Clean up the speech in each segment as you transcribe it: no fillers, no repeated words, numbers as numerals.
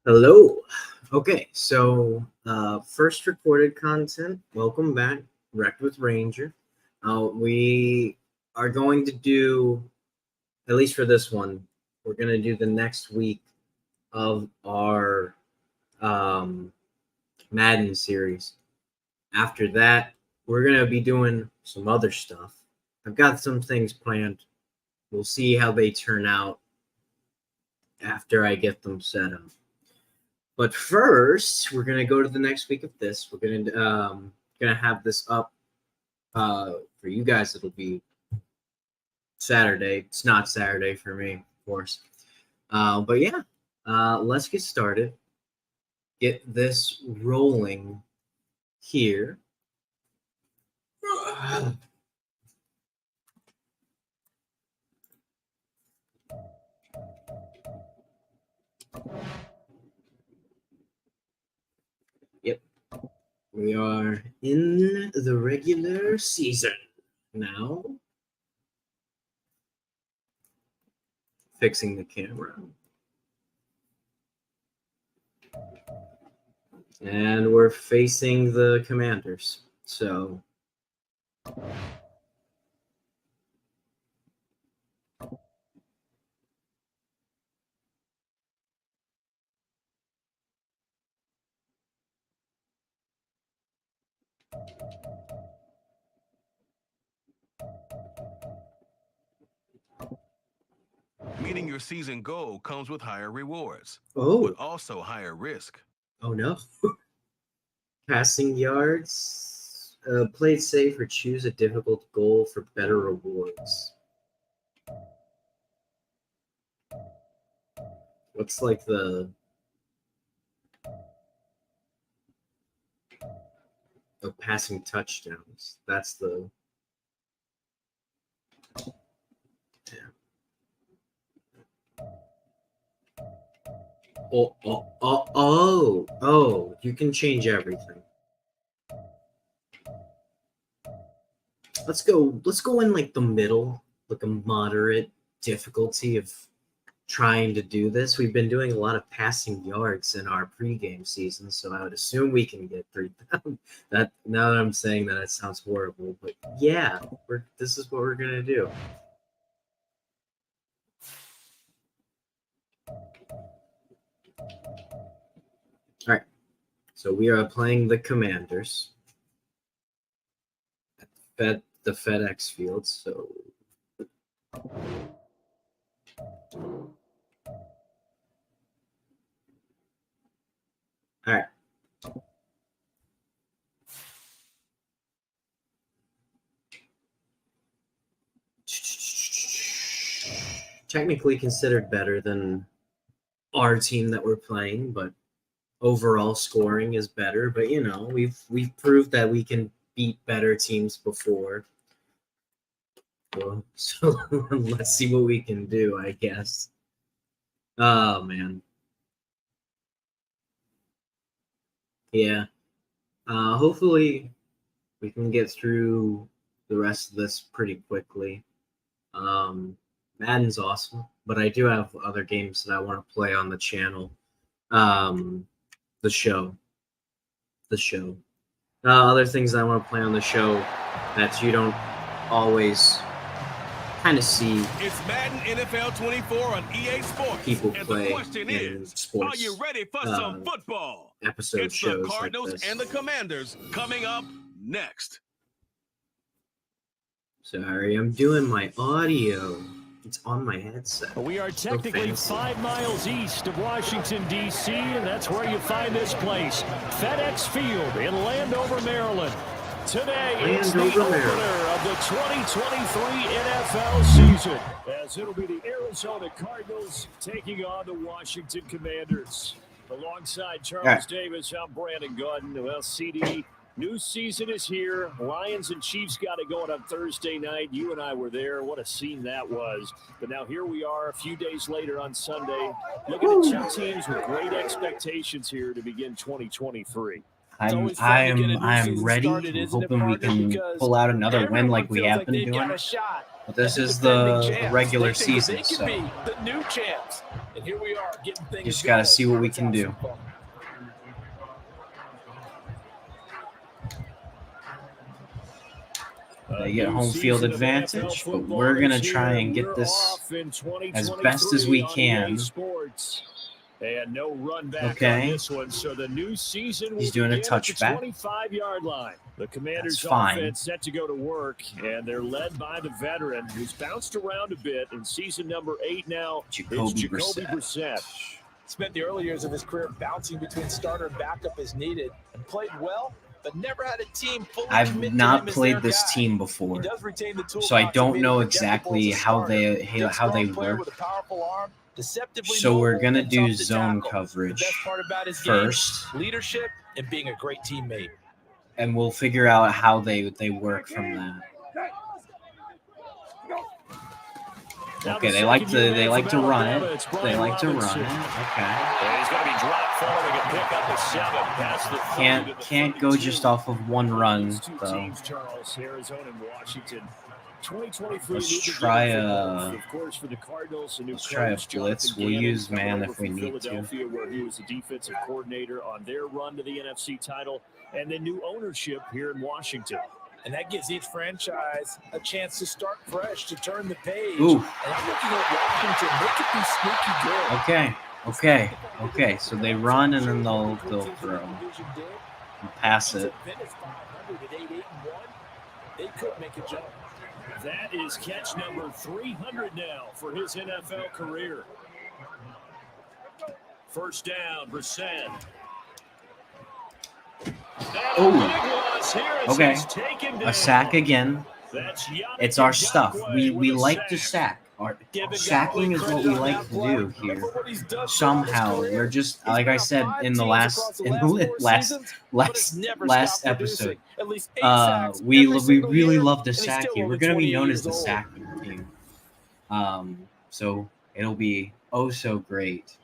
Hello. Okay, so first recorded content. Welcome back, Wrecked with Ranger. We are going to do, at least for this one, we're going to do the next week of our Madden series. After that, we're going to be doing some other stuff. I've got some things planned. We'll see how they turn out after I get them set up. But first, we're gonna go to the next week of this. We're gonna have this up for you guys. It'll be Saturday. It's not Saturday for me, of course. But yeah, let's get started. Get this rolling here. Yep. We are in the regular season now. Fixing the camera. And we're facing the Commanders. So meeting your season goal comes with higher rewards, oh but also higher risk. no. Passing yards. Play it safe or choose a difficult goal for better rewards. What's like the passing touchdowns? That's the Oh, you can change everything. Let's go in like the middle, like a moderate difficulty of trying to do this. We've been doing a lot of passing yards in our pregame season, so I would assume we can get 3,000. That now that I'm saying that, it sounds horrible, but yeah, this is what we're gonna do. All right, so we are playing the Commanders at the FedEx Field. So all right. Technically considered better than our team that we're playing, but overall scoring is better. But you know, we've proved that we can beat better teams before. Well, so let's see what we can do, I guess. Oh man. Yeah. Hopefully we can get through the rest of this pretty quickly. Madden's awesome, but I do have other games that I want to play on the channel. The show. Other things I want to play on the show that you don't always kind of see. It's Madden NFL 24 on EA Sports. People and play the question in is, sports. are you ready for some football? Episode it's shows the Cardinals like this. and the Commanders coming up next. Sorry, I'm doing my audio. It's on my headset. We are technically 5 miles east of Washington, D.C., and that's where you find this place, FedEx Field in Landover, Maryland. Today, it's the opener of the 2023 NFL season, as it'll be the Arizona Cardinals taking on the Washington Commanders. Alongside Charles Davis, I'm Brandon Gordon. Well, CD, new season is here. Lions and Chiefs got it going on Thursday night. You and I were there. What a scene that was. But now here we are a few days later on Sunday, looking at two teams with great expectations here to begin 2023. I'm ready. I'm hoping we can pull out another win like we have been doing. But this is the regular season, so the new champs. And here we are getting things. Just got to see what we can do. They get home field advantage, but we're going to try and get this as best as we can. And no run back okay. On this one, so the new season He's doing a touchback. 25-yard line. The Commanders' offense offense set to go to work, and they're led by the veteran who's bounced around a bit in season number 8 now. Jacoby Brissett. Spent the early years of his career bouncing between starter and backup as needed, and played well, but never had a team fully. I've not played this team before, so I don't know exactly how they work. So we're going to do zone coverage first. Leadership and being a great teammate. And we'll figure out how they work from that. Okay, they like to run it. They like to run it. Okay. He's going to be dropped following a pick up a 7. Can't go just off of one run though. Let's try a blitz. We'll use man if we need to. Where he was the defensive coordinator on their run to the NFC title, and then new ownership here in Washington. And that gives each franchise a chance to start fresh, to turn the page. Ooh. And I'm looking at Washington. They could be sneaky good. Okay. So they run and then they'll throw and pass it. They could make a jump. That is catch number 300 now for his NFL career. First down, Brissett. Oh, okay. A sack again. It's our stuff. We like to sack. Sacking is what we like to do here. Somehow we're just like I said in the last episode. We really love to sack here. We're gonna be known as the sacking team. So it'll be oh so great.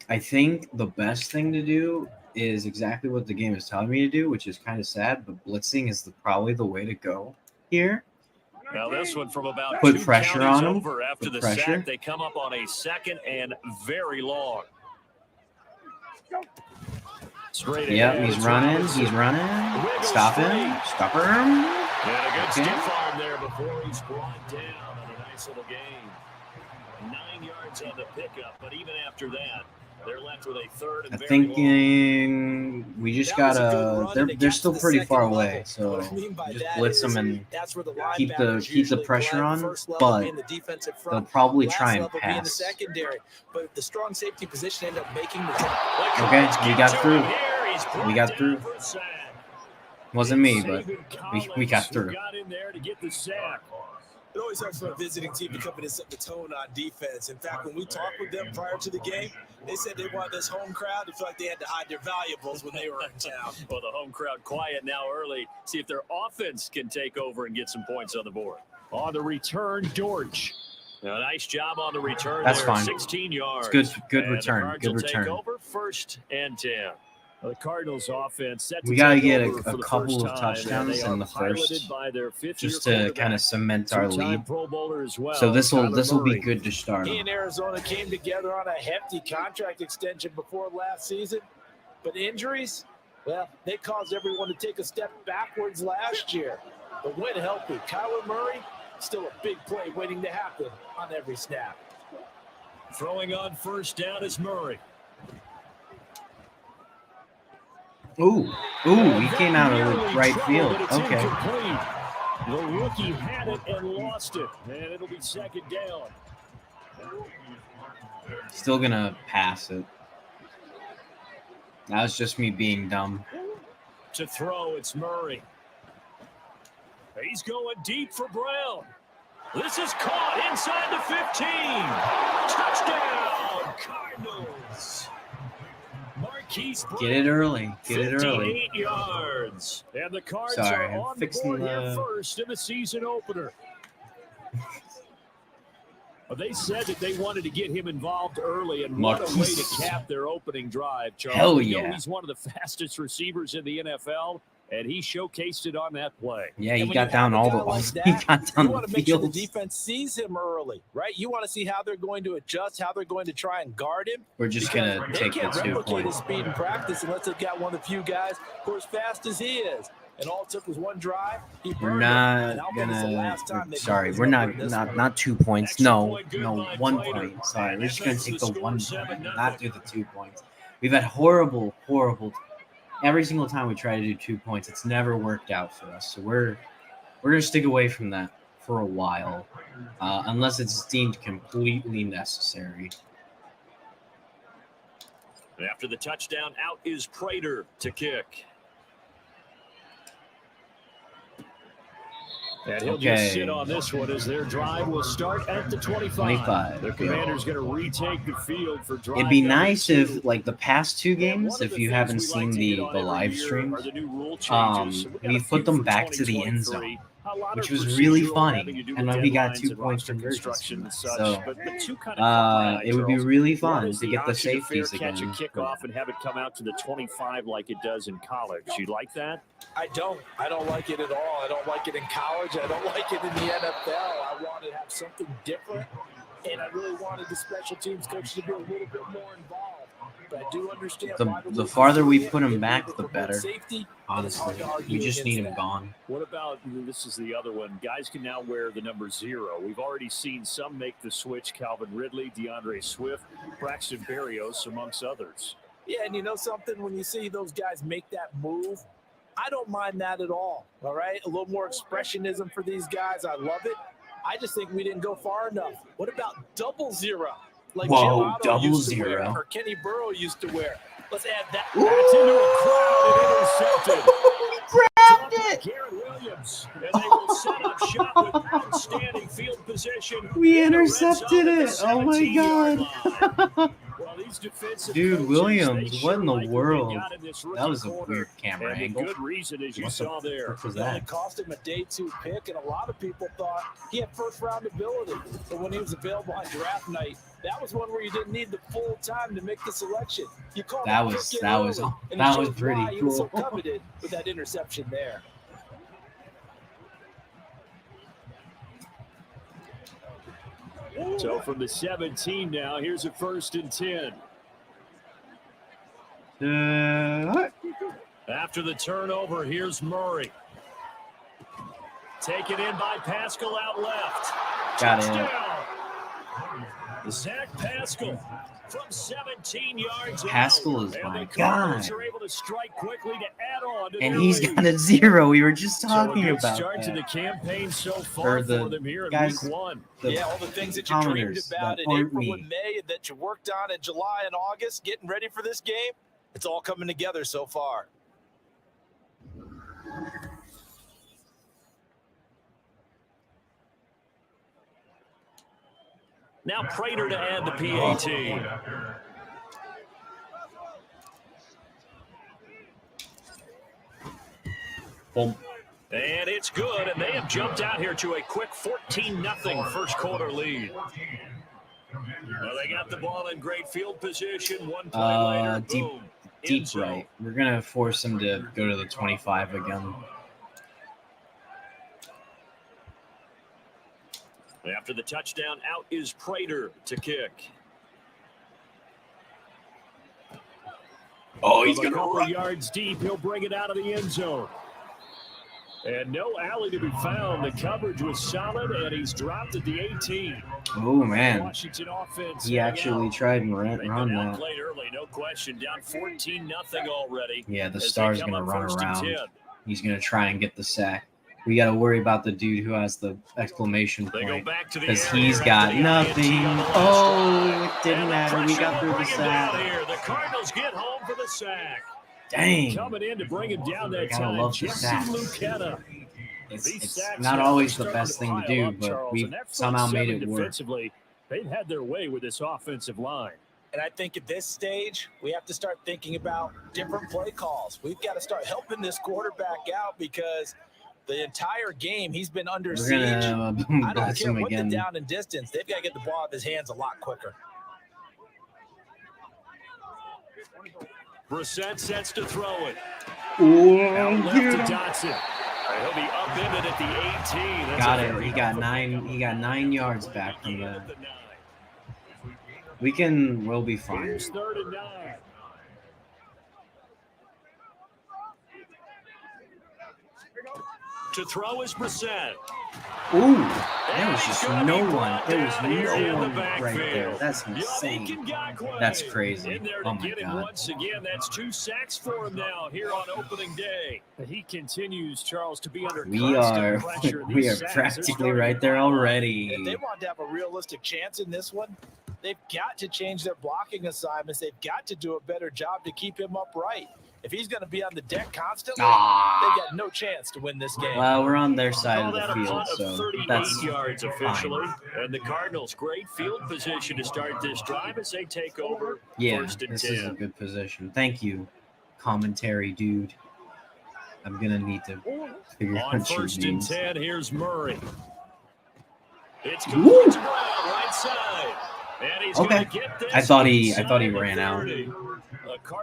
I think the best thing to do is exactly what the game is telling me to do, which is kind of sad, but blitzing is probably the way to go here. Now this one from about put pressure on them. After the sack, they come up on a second and very long. Straight yep, he's running. Stop him. Stop him. And a good stiff arm there before he's brought down on a nice little gain. 9 yards on the pickup, but even after that, they're left with a third and very thinking we just gotta. They're still pretty far away, so just blitz them and keep the pressure on. But they'll probably try and pass. But the strong safety position ended up making the. Okay, we got through. We got through. Wasn't me, but we got through. It always helps for a visiting team to come in and set the tone on defense. In fact, when we talked with them prior to the game, they said they wanted this home crowd to feel like they had to hide their valuables when they were in town. Well, the home crowd quiet now early. See if their offense can take over and get some points on the board. On the return, George. A nice job on the return. That's there, fine. 16 yards. It's good return. Good return. Take over first and 10. The Cardinals offense set to we got to get a couple of touchdowns in the first just to kind of cement our lead. Well. So this will be good to start. He and Arizona came together on a hefty contract extension before last season, but injuries, well, they caused everyone to take a step backwards last year. But when healthy, Kyler Murray, still a big play waiting to happen on every snap. Throwing on first down is Murray. Ooh, he came out of the right field. Okay. The rookie had it and lost it, and it'll be second down. Still gonna pass it. That was just me being dumb. To throw, it's Murray. He's going deep for Brown. This is caught inside the 15. Touchdown, Cardinals. Get it early. 58 yards. And the Cards are on the board here first in the season opener. They said that they wanted to get him involved early, and what a way to cap their opening drive, Charles. Hell yeah. He's one of the fastest receivers in the NFL. And he showcased it on that play. Yeah, he And when got you down have a all guy the like he that, got you down want the to make sure the field. defense sees him early, right? You want to see how they're going to adjust, how they're going to try and guard him. We're just Because gonna they take the can't 2 replicate his points. speed in practice unless they've got one of the few guys who are as fast as he is. And all it took was one drive. He We're burned it. not And I don't think it's the gonna. last time they Sorry, put we're this not number in this one. not 2 points. Extra No, point good no, by 1 Prater. point. Sorry, And we're just that gonna makes take the the score 1 point, 7-0. not do the 2 points. We've had horrible. Every single time we try to do 2 points, it's never worked out for us. So we're gonna stick away from that for a while, unless it's deemed completely necessary. After the touchdown, out is Prater to kick. And he'll just sit on this one as their drive will start at the 25. The Commander's going to retake the field for drive. It'd be nice if, like, the past 2 games, if you haven't seen the live streams, we put them back to the end zone, which was really funny, and then we got 2-point conversions from that. So it would be really fun to get the safeties again. Catch a kickoff and have it come out to the 25 like it does in college. You like that? I don't like it at all. I don't like it in college. I don't like it in the NFL. I want to have something different, and I really wanted the special teams coach to be a little bit more involved. But I do understand the farther we put him back, the better. Honestly, we just need him gone. What about, this is the other one, guys can now wear the number 0. We've already seen some make the switch. Calvin Ridley, DeAndre Swift, Braxton Berrios, amongst others. Yeah, and you know something? When you see those guys make that move, I don't mind that at all right? A little more expressionism for these guys. I love it. I just think we didn't go far enough. What about 000? Like Jim Otto used to wear, or Kenny Burrow used to wear. Let's add that. That's into a crowd and intercepted. He grabbed it. Garrett Williams, and they will set up shop with outstanding field position. We intercepted it. Oh my god. Well, these defensive Dude, coaches, Williams, they what in the like what they world? got in this That was a rookie weird corner. camera And angle. a good reason, as you What saw the there. frick was It only that? cost him a day 2 pick, and a lot of people thought he had first-round ability. But when he was available on draft night, that was one where you didn't need the full time to make the selection. You called That was pretty He was so cool. coveted with that interception there. So from the 17 now, here's a 1st and 10. After the turnover, here's Murray. Taken in by Pascal out left. Got it. Touchdown. Zach Pascal from 17 yards Pascal out. is And my the guy. Cardinals are able to strike quickly to add on to And their he's lead. got a 0. We were just So talking a good about start to the that. campaign so Or far the for them here in guys- week 1. Yeah, all the things that you dreamed commenters about that in aren't April me. and May and that you worked on in July and August, getting ready for this game, it's all coming together so far. Now Prater to add the PAT. Boom. And it's good, and they have jumped out here to a quick 14-0 first quarter lead. Well, they got the ball in great field position. One play later, boom. Deep end zone. right. We're gonna force him to go to the 25 again. After the touchdown, out is Prater to kick. Oh, he's From a gonna couple run. yards deep, he'll bring it out of the end zone. And no alley to be found. The coverage was solid, and he's dropped at the 18. Oh man, Washington offense. he actually tried and run They've that. been outplayed early, no question. Down 14-0 already. Yeah, the as they star's come gonna up run 1st and around. 10. He's gonna try and get the sack. We gotta worry about the dude who has the exclamation They go point back to the because air he's here got after the nothing. INT on the last Oh, drive. it didn't And the matter. We pressure got will through the bring him down sack. here. The Cardinals get home for the sack. Dang, Coming in to bring him down that Gotta time, love the Jesse sacks. Lucetta. it's These sacks not now always the starting best to thing to pile do, up, but Charles, we and that front somehow made seven it work. defensively, they've had their way with this offensive line. And I think at this stage, we have to start thinking about different play calls. We've got to start helping this quarterback out because the entire game he's been under We're siege. gonna I don't blast care him what again. the down and distance. They've got to get the ball out of his hands a lot quicker. Brissett sets to throw it. Now Ooh, left get to him. Dotson. He'll be upended at the 18. That's Got a it. very He got helpful 9. pickup. He got 9 yards back from Gain that. of the 9. We'll be fine. Here's 3rd and 9. To throw is Brissett. Ooh, there was just no one. There was no one right there. That's insane. That's crazy. Oh my God. Once again, that's 2 sacks for him now here on opening day. He continues, Charles, to be under constant pressure. We are practically right there already. If they want to have a realistic chance in this one, they've got to change their blocking assignments. They've got to do a better job to keep him upright. If he's going to be on the deck constantly, they've got no chance to win this game. Well, we're on their side of the field, so that's yards officially. fine. And the Cardinals, great field position to start this drive as they take over. Yeah, 1st and this 10. is a good position. Thank you, commentary dude. I'm gonna need to figure On out your 1st and names. 10, here's Murray. It's Ooh. complete to Brown, right side. And he's Okay. gonna get this I thought he inside the ran out, 30.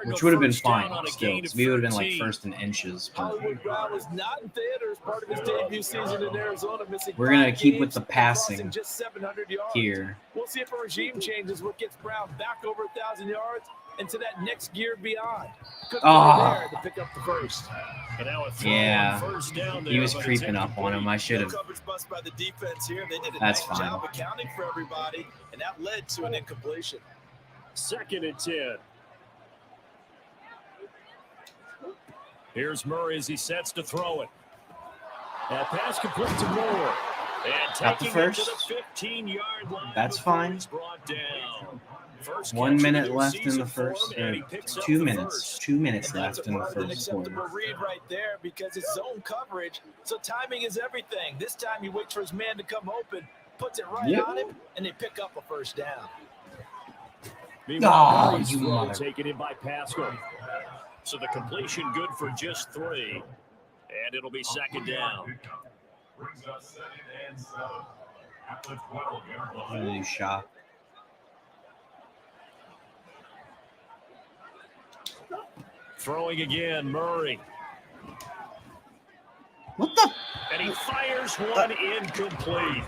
which would have been First down fine on a still, gain because of we would have been like 13. first in inches. But Hollywood Brown was not in theater as part of his debut season in Arizona, missing we're gonna 5 keep with games the and crossing passing just 700 yards. here. We'll see if a regime changes what gets Brown back over 1,000 yards into that next gear beyond. Good play there to pick up the first. And now a throw Yeah, on first down there, he was but it's creeping up on him. I should have. Coverage bust by the defense here. They did a That's nice fine. job accounting for everybody, and that led to an incompletion. 2nd and 10. Here's Murray as he sets to throw it. That pass complete to Moore. And Got the taking first. it to the 15-yard line. That's before fine. it's brought down. First 1 catch minute of the left in season the for first, him, and or he picks up 2 the minutes. first. 2 minutes And that's left in the a more than first acceptable quarter. read right there because it's zone coverage. So timing is everything. This time he waits for his man to come open, puts it right Yep. on him, and they pick up a first down. Meanwhile, Oh, Murray's you throw mother- taken in by Pascal. So the completion good for just 3. And it'll be 2nd down. Holy shot. Throwing again, Murray. What the? And he fires one incomplete.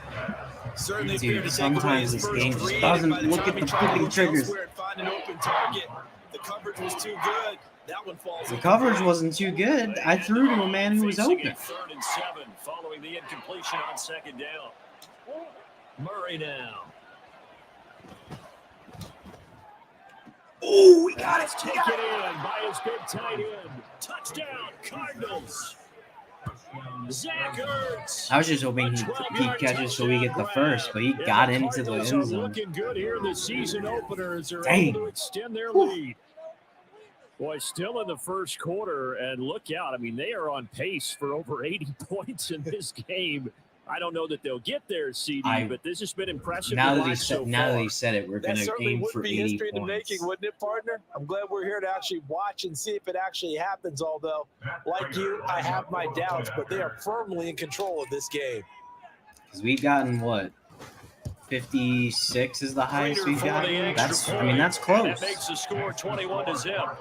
Certainly Dude, fair to take sometimes away his this first game just read, doesn't and by the look time at he the tried to freaking look triggers. elsewhere and find an open target, the coverage was too good. That one falls. The coverage wasn't too good. I threw to a man who was Facing open. a 3rd and 7 following the incompletion on 2nd down. Murray now. Oh, we got it. Let's take it in by his big tight end. Touchdown, Cardinals. Zach Ertz. I was just hoping he catches so we get the first, but he got into the end zone. Looking good here in the season opener as they're Dang. able to extend their lead. Boy, still in the first quarter, and look out. I mean, they are on pace for over 80 points in this game. I don't know that they'll get there, CD, but this has been impressive. Now to that he watch so said, now that far. he said it, we're That going to certainly aim would for be 80 history in the points. making, wouldn't it, partner? I'm glad we're here to actually watch and see if it actually happens, although, like you, I have my doubts, but they are firmly in control of this game. Because we've gotten, what, 56 is the highest we've gotten? That's That close. makes the score 21-0.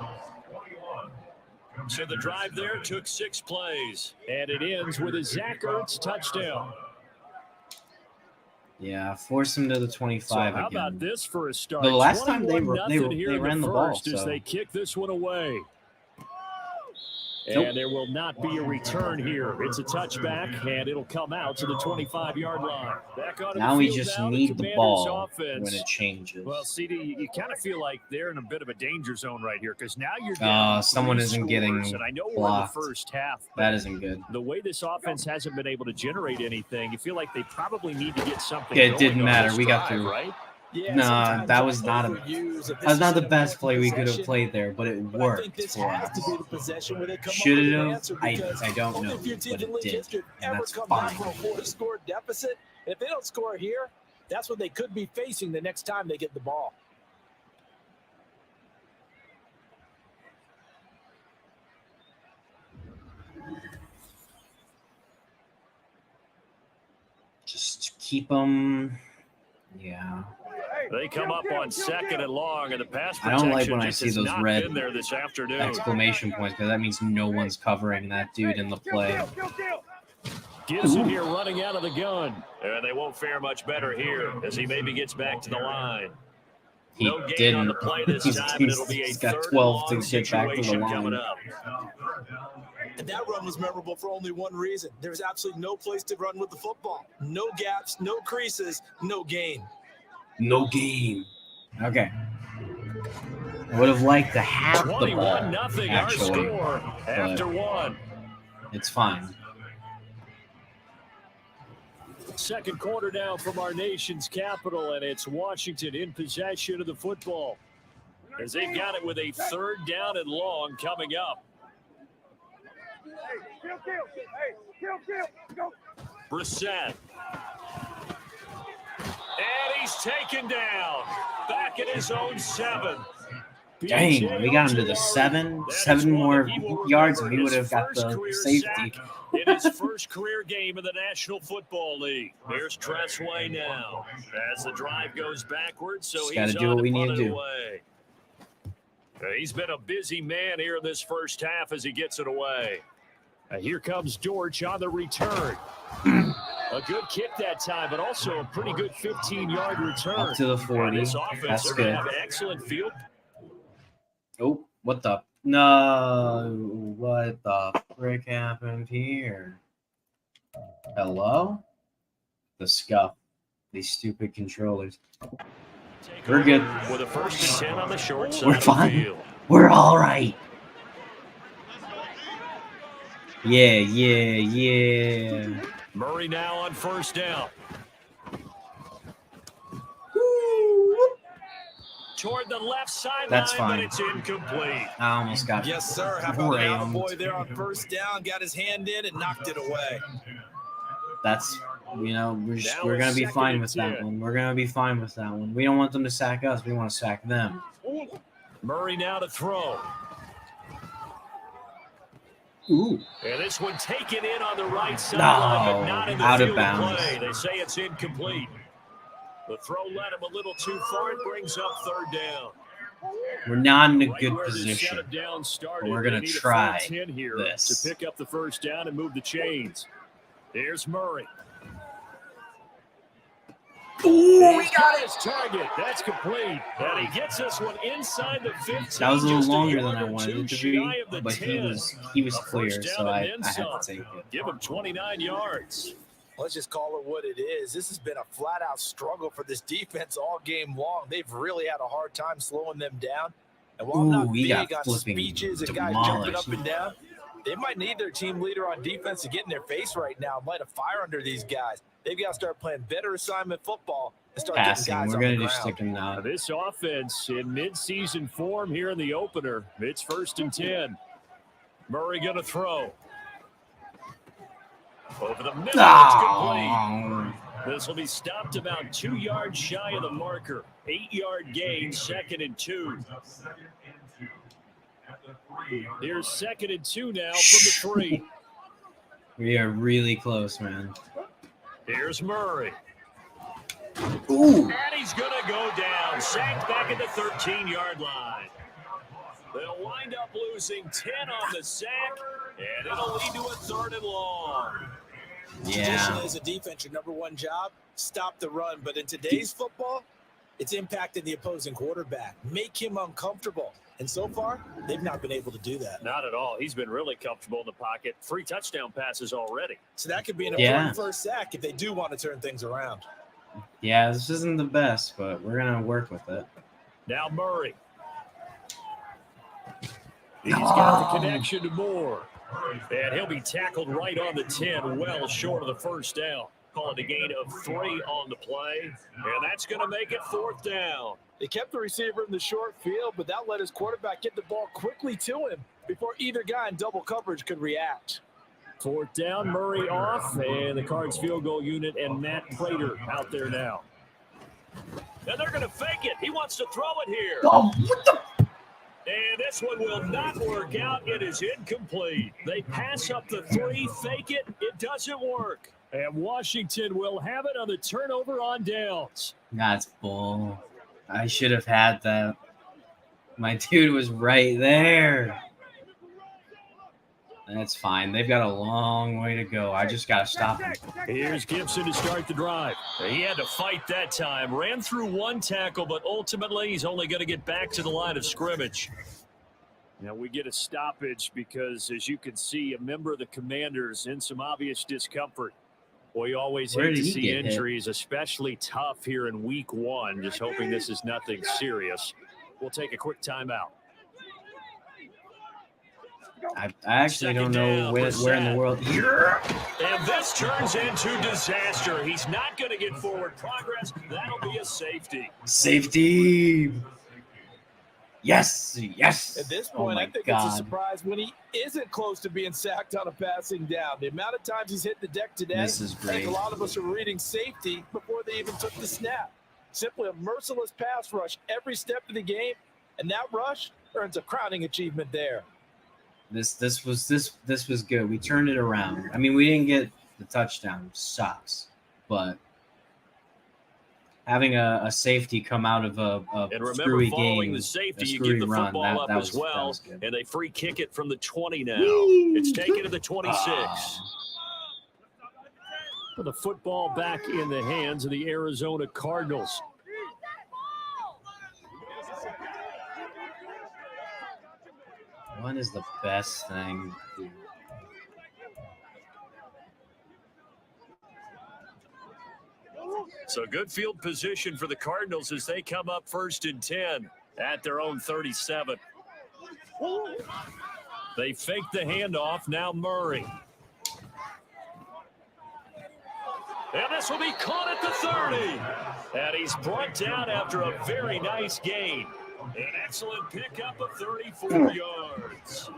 So the drive there took 6 plays, and it ends with a Zach Ertz touchdown. Yeah, force him to the 25 so how again. about this for a start? The last time they 21-0 here in ran the the ball, first as so. they kick this one away. Nope. And there will not be a return here. It's a touchback, and it'll come out to the 25-yard line. Back on Now the we field just now, need the Commanders ball offense. when it changes. Well, CD, you kind of feel like they're in a bit of a danger zone right here because now you're down someone 3 isn't getting scores, and I know we're in the blocked. first half. but That isn't good. the way this offense hasn't been able to generate anything, you feel like they probably need to get something. Yeah, it going didn't on matter. this We got drive, through. right. Yeah, Nah, sometimes that was not overuse of this That's not is the an best important play we could have possession, played there, but it but I think worked this for has to be us. the possession where they come Should up with it an have? answer I because don't only know, a few teams but in it league did, history and ever that's come back fine. from a 4-score deficit. And if they don't score here, that's what they could be facing the next time they get the ball. Just keep them. Yeah. They come up on 2nd and long, and the pass I protection don't like when I just see has those not red been there this afternoon. exclamation points because that means no one's covering that dude in the play. Gibson here running out of the gun. And they won't fare much better here as he maybe gets back to the line. He No gain didn't. on the play this time, and it'll be a He's got 3rd 12 and to long get back to the situation coming line. up. And that run was memorable for only one reason. There was absolutely no place to run with the football. No gaps, no creases, no gain. No game. Okay. I would have liked to have the ball, 21-0 our actually, score after one. it's fine. Second quarter now from our nation's capital, and it's Washington in possession of the football as they've got it with a 3rd down and long coming up. Brissett. And he's taken down. Back at his own 7. Dang, we got him to the 7 more yards, and he would have got the safety. In his first career game in the National Football League. Here's Tressway now as the drive goes backwards, so Just he's gotta do what we need to do. Away. He's been a busy man here in this first half as he gets it away. Here comes Dortch on the return. A good kick that time, but also a pretty good 15-yard return. Up to the 40. This offense, That's they're gonna good. have excellent field. Oh, what the? No. What the frick happened here? Hello? The scuff. These stupid controllers. We're good. With a 1st and 10 on the short side We're of fine. the field. We're all right. Yeah. Murray now on 1st down. Toward the left sideline, That's fine. but it's incomplete. I almost got Yes, sir. How about the rammed. boy there on 1st down? Got his hand in and knocked it away. That's, we're going to be fine with that one. We're going to be fine with that one. We don't want them to sack us. We want to sack them. Murray now to throw. Ooh. And this one taken in on the right sideline, but not in the out of field bounds. play. They say it's incomplete. The throw led him a little too far. It brings up 3rd down. We're not in a Right good where the position. setup down started, We're going they to need a try 4-10 here this. to pick up the 1st down and move the chains. Here's Murray. Ooh, He's got his target. That's complete. And he gets this one inside the 15. That was a little just longer yard than I or wanted two it to shy be, of the but 10. he was A clear, first so down I and then had to some. take it. Give him 29 yards. Let's just call it what it is. This has been a flat-out struggle for this defense all game long. They've really had a hard time slowing them down. And while I'm not we got big on flipping speeches and guys jumping up demolished. and down, they might need their team leader on defense to get in their face right now and light a fire under these guys. They've got to start playing better assignment football and start Passing, getting guys we're on the going to just ground. stick him now. This offense in midseason form here in the opener. It's 1st and 10. Murray going to throw. Over the middle, it's complete. Oh, This will be stopped about 2 yards shy of the marker. 8-yard gain, 2nd and 2. Here's 2nd and 2 now from the 3. we are really close, man. Here's Murray. Ooh. And he's going to go down. Sacked back at the 13-yard line. They'll wind up losing 10 on the sack, and it'll lead to a 3rd and long. Yeah. Traditionally, as a defense, your number one job, stop the run. But in today's football, it's impacting the opposing quarterback. Make him uncomfortable. And so far, they've not been able to do that. Not at all. He's been really comfortable in the pocket. 3 touchdown passes already. So that could be an Yeah. important first sack if they do want to turn things around. Yeah, this isn't the best, but we're going to work with it. Now Murray. He's got the connection to Moore. And he'll be tackled right on the 10, well short of the 1st down. Calling a gain of 3 on the play. And that's going to make it 4th down. They kept the receiver in the short field, but that let his quarterback get the ball quickly to him before either guy in double coverage could react. 4th down, Murray off, and the Cards field goal unit and Matt Prater out there now. And they're going to fake it. He wants to throw it here. Oh, what the? And this one will not work out. It is incomplete. They pass up the 3, fake it. It doesn't work. And Washington will have it on the turnover on downs. That's bull. I should have had that. My dude was right there. That's fine. They've got a long way to go. I just got to stop him. Here's Gibson to start the drive. He had to fight that time. Ran through one tackle, but ultimately he's only going to get back to the line of scrimmage. Now we get a stoppage because, as you can see, a member of the Commanders in some obvious discomfort. We always hate to see injuries, especially tough here in week 1. Just hoping this is nothing serious. We'll take a quick timeout. I actually don't know where in the world. And this turns into disaster. He's not going to get forward progress. That'll be a safety. Safety. Yes. At this point, I think it's a surprise when he isn't close to being sacked on a passing down. The amount of times he's hit the deck today, this is great. I think a lot of us are reading safety before they even took the snap. Simply a merciless pass rush every step of the game, and that rush earns a crowning achievement there. This was good. We turned it around. I mean, we didn't get the touchdown. Sucks, but having a safety come out of a screwy game, the safety, a you screwy give the run, football up as well, and they free kick it from the 20 now. It's taken to the 26. The football back in the hands of the Arizona Cardinals. What is the best thing? So good field position for the Cardinals as they come up 1st and 10 at their own 37. They fake the handoff. Now Murray. And this will be caught at the 30. And he's brought down after a very nice gain. An excellent pickup of 34 yards.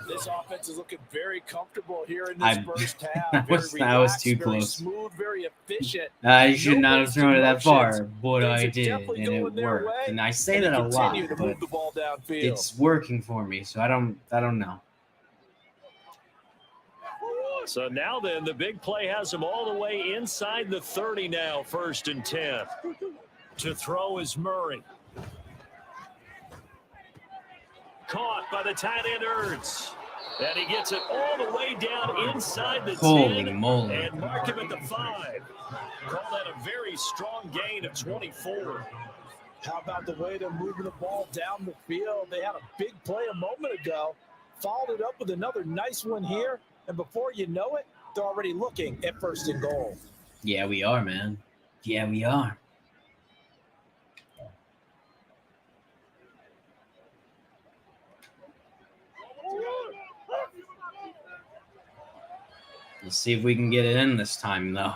This offense is looking very comfortable here in this first half. That was too close. Smooth, very efficient. I should not have thrown it that far, but I did, and it worked. And I say that a lot, but it's working for me, so I don't know. So now then, the big play has him all the way inside the 30 now, 1st and 10. To throw is Murray. Caught by the tight end Ertz. And he gets it all the way down inside the 10. Holy moly. And mark him at the 5. Call that a very strong gain of 24. How about the way they're moving the ball down the field? They had a big play a moment ago. Followed it up with another nice one here. And before you know it, they're already looking at 1st and goal. Yeah, we are, man. Yeah, we are. Let's see if we can get it in this time, though.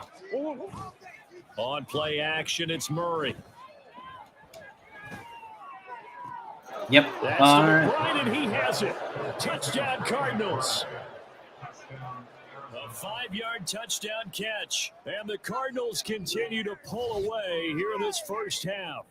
On play action, it's Murray. Yep. That's to McBride, and he has it. Touchdown, Cardinals. A 5-yard touchdown catch. And the Cardinals continue to pull away here in this first half.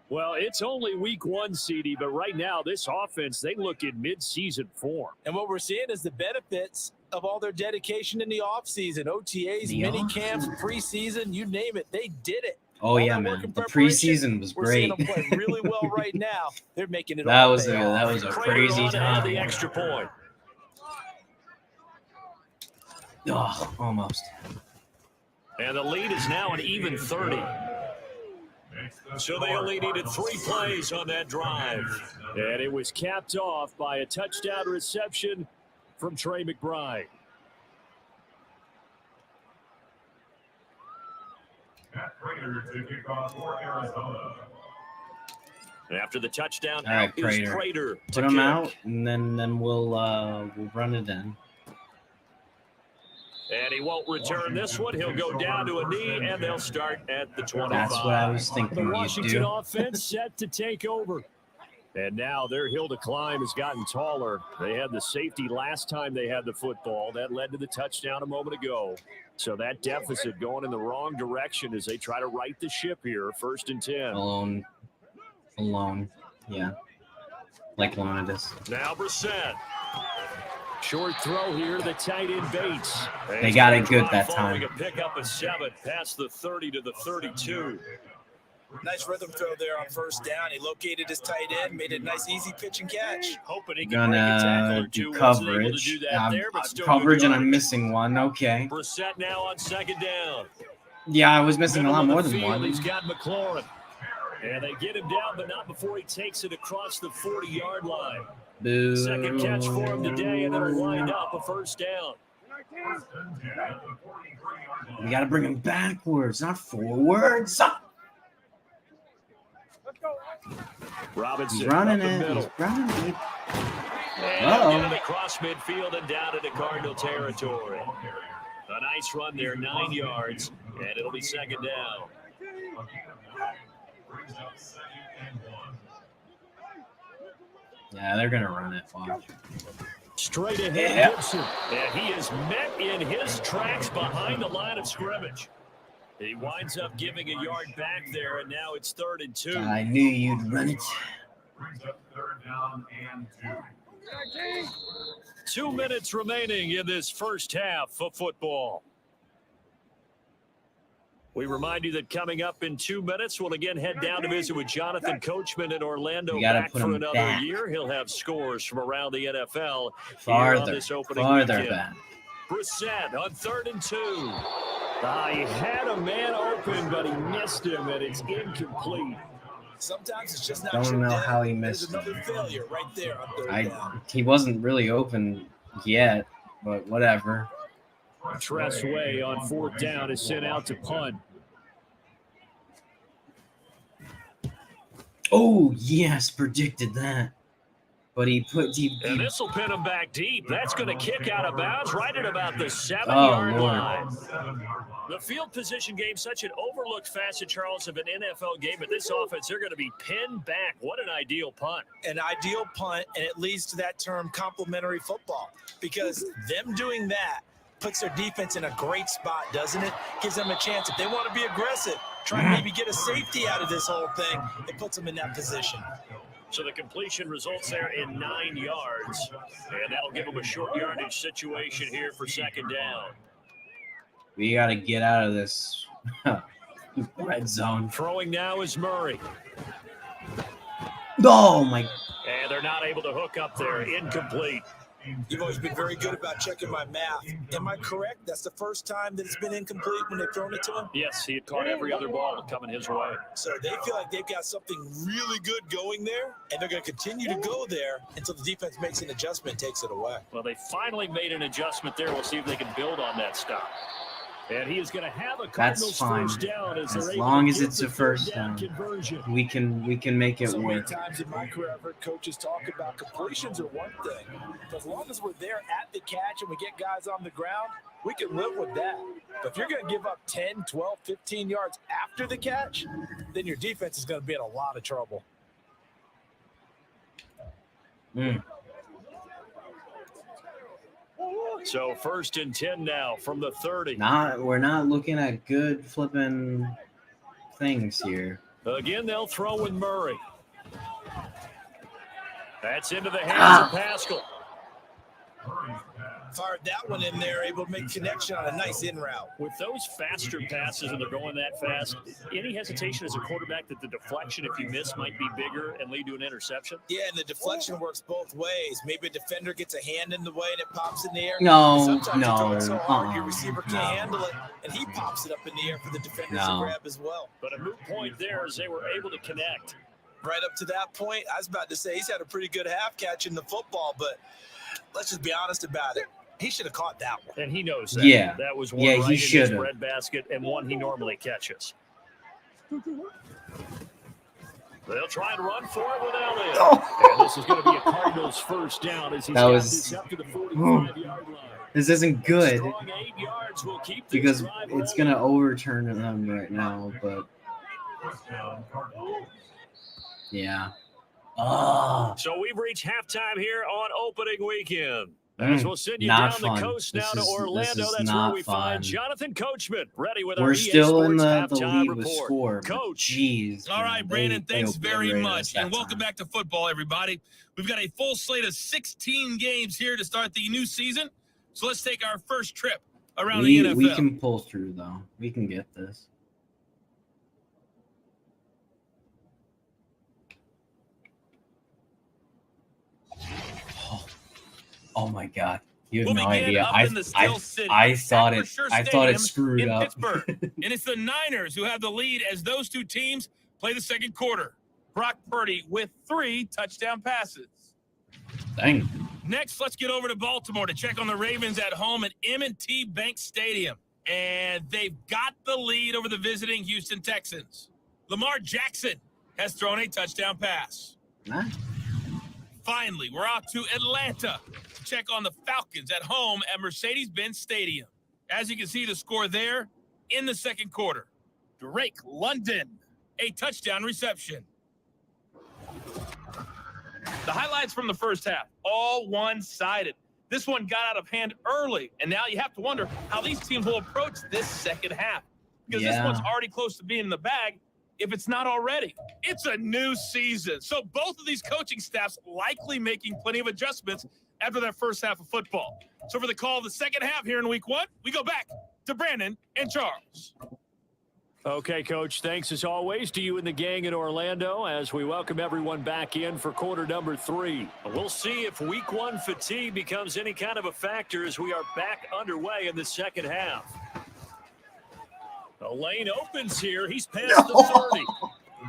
Well, it's only week 1, CD, but right now this offense, they look in mid-season form. And what we're seeing is the benefits of all their dedication in the offseason. OTAs, mini camps, preseason, you name it, they did it. Oh, yeah, man. The preseason was great. We're seeing them play really well right now. They're making it that all was a crazy time. The extra point. Oh, almost. And the lead is now an even 30. So they only needed 3 plays on that drive. And it was capped off by a touchdown reception from Trey McBride. After the touchdown, all right, Prater. Put him out, and then we'll run it in. And he won't return this one. He'll go down to a knee, and they'll start at the 25. That's what I was thinking. The Washington offense set to take over. And now their hill to climb has gotten taller. They had the safety last time they had the football. That led to the touchdown a moment ago. So that deficit going in the wrong direction as they try to right the ship here. 1st and 10. Alone. Yeah. Like Leonidas. Now Brissett. Short throw here to the tight end Bates. They got it good that time. A pick up a 7 past the 30 to the 32. Nice rhythm throw there on first down. He located his tight end, made a nice easy pitch and catch. Hoping he can break a tackle or two. Coverage. Coverage, and I'm missing one. Okay. Brissett now on second down. Yeah, I was missing a lot more than one. He's got McLaurin. And they get him down, but not before he takes it across the 40-yard line. Boo. Second catch for him today, and it'll wind up a first down. We got to bring him backwards, not forwards. Robinson He's running up the it. middle. He's running it. And across midfield and down into Cardinal territory. A nice run there, 9 yards, and it'll be second down. Yeah, they're going to run it. Watch. Straight ahead, Gibson. And he is met in his tracks behind the line of scrimmage. He winds up giving a yard back there, and now it's 3rd and 2. I knew you'd run it. 2 minutes remaining in this first half of football. We remind you that coming up in 2 minutes, we'll again head down to visit with Jonathan Coachman in Orlando. Back for another year. He'll have scores from around the NFL on this opening weekend. Back. Brissett on 3rd and 2. He had a man open, but he missed him, and it's incomplete. Sometimes it's just not. Don't know how he missed him. Another failure right there on 3rd down. He wasn't really open yet, but whatever. Tressway on 4th down is sent out to punt. Oh, yes, predicted that. But he and this will pin him back deep. That's going to kick out of bounds right at about the 7-yard line. The field position game, such an overlooked facet, Charles, of an NFL game. But this offense, they're going to be pinned back. What an ideal punt. An ideal punt, and it leads to that term complementary football. Because them doing that puts their defense in a great spot, doesn't it? Gives them a chance. If they want to be aggressive, try and maybe get a safety out of this whole thing, it puts them in that position. So the completion results there in 9 yards, and that'll give them a short yardage situation here for second down. We got to get out of this red zone. Throwing now is Murray. Oh, my. And they're not able to hook up there. Incomplete. You've always been very good about checking my math. Am I correct? That's the first time that it's been incomplete when they've thrown it to him? Yes, he had caught every other ball coming his way. So they feel like they've got something really good going there, and they're going to continue to go there until the defense makes an adjustment and takes it away. Well, they finally made an adjustment there. We'll see if they can build on that stop. And he is going to have a Cardinals first down as long as it's a first down. We can make it so work. Many times in my career, I've heard coaches talk about completions are one thing. But as long as we're there at the catch and we get guys on the ground, we can live with that. But if you're going to give up 10, 12, 15 yards after the catch, then your defense is going to be in a lot of trouble. So 1st and 10 now from the 30. We're not looking at good flipping things here. Again, they'll throw with Murray. That's into the hands of Pascal. Fired that one in there, able to make connection on a nice in route. With those faster passes and they're going that fast, any hesitation as a quarterback that the deflection, if you miss, might be bigger and lead to an interception? Yeah, and the deflection works both ways. Maybe a defender gets a hand in the way and it pops in the air. Sometimes you throw it so hard your receiver can't handle it, and he pops it up in the air for the defender to grab as well. But a moot point there as they were able to connect. Right up to that point, I was about to say he's had a pretty good half catching the football, but let's just be honest about it. He should have caught that one. And he knows that. Yeah. That was one right he in should his have. breadbasket and one he normally catches. They'll try and run for it with Elliott. And this is going to be a Cardinals first down as he's got this up to the 45-yard line. This isn't good Strong 8 yards will keep this because drive it's rolling. going to overturn them right now, but yeah. So we've reached halftime here on opening weekend. As we'll send you Not down fun. the coast This now is- to Orlando. this is That's where not we fun. find Jonathan Coachman ready with our We're EA still in Sports the halftime lead with report. score. But Coach. jeez. All right, man, Brandon, they thanks very obliterated us much. that And welcome time. back to football, everybody. We've got a full slate of 16 games here to start the new season. So let's take our first trip around the NFL. We can pull through, though. We can get this. Oh my God. You have We'll no begin idea. up in the Steel City I thought at it. Mercer I thought it Stadium screwed in up. Pittsburgh. And it's the Niners who have the lead as those two teams play the second quarter. Brock Purdy with 3 touchdown passes. Dang. Next, let's get over to Baltimore to check on the Ravens at home at M&T Bank Stadium. And they've got the lead over the visiting Houston Texans. Lamar Jackson has thrown a touchdown pass. Huh? Finally, we're off to Atlanta to check on the Falcons at home at Mercedes-Benz Stadium. As you can see, the score there in the second quarter. Drake London, a touchdown reception. The highlights from the first half, all one-sided. This one got out of hand early, and now you have to wonder how these teams will approach this second half. Because this one's already close to being in the bag, if it's not already. It's a new season, so both of these coaching staffs likely making plenty of adjustments after that first half of football. So for the call of the second half here in week 1, we go back to Brandon and Charles. Okay, Coach, thanks as always to you and the gang in Orlando as we welcome everyone back in for quarter number 3. We'll see if week 1 fatigue becomes any kind of a factor as we are back underway in the second half. The lane opens here. He's past the 30.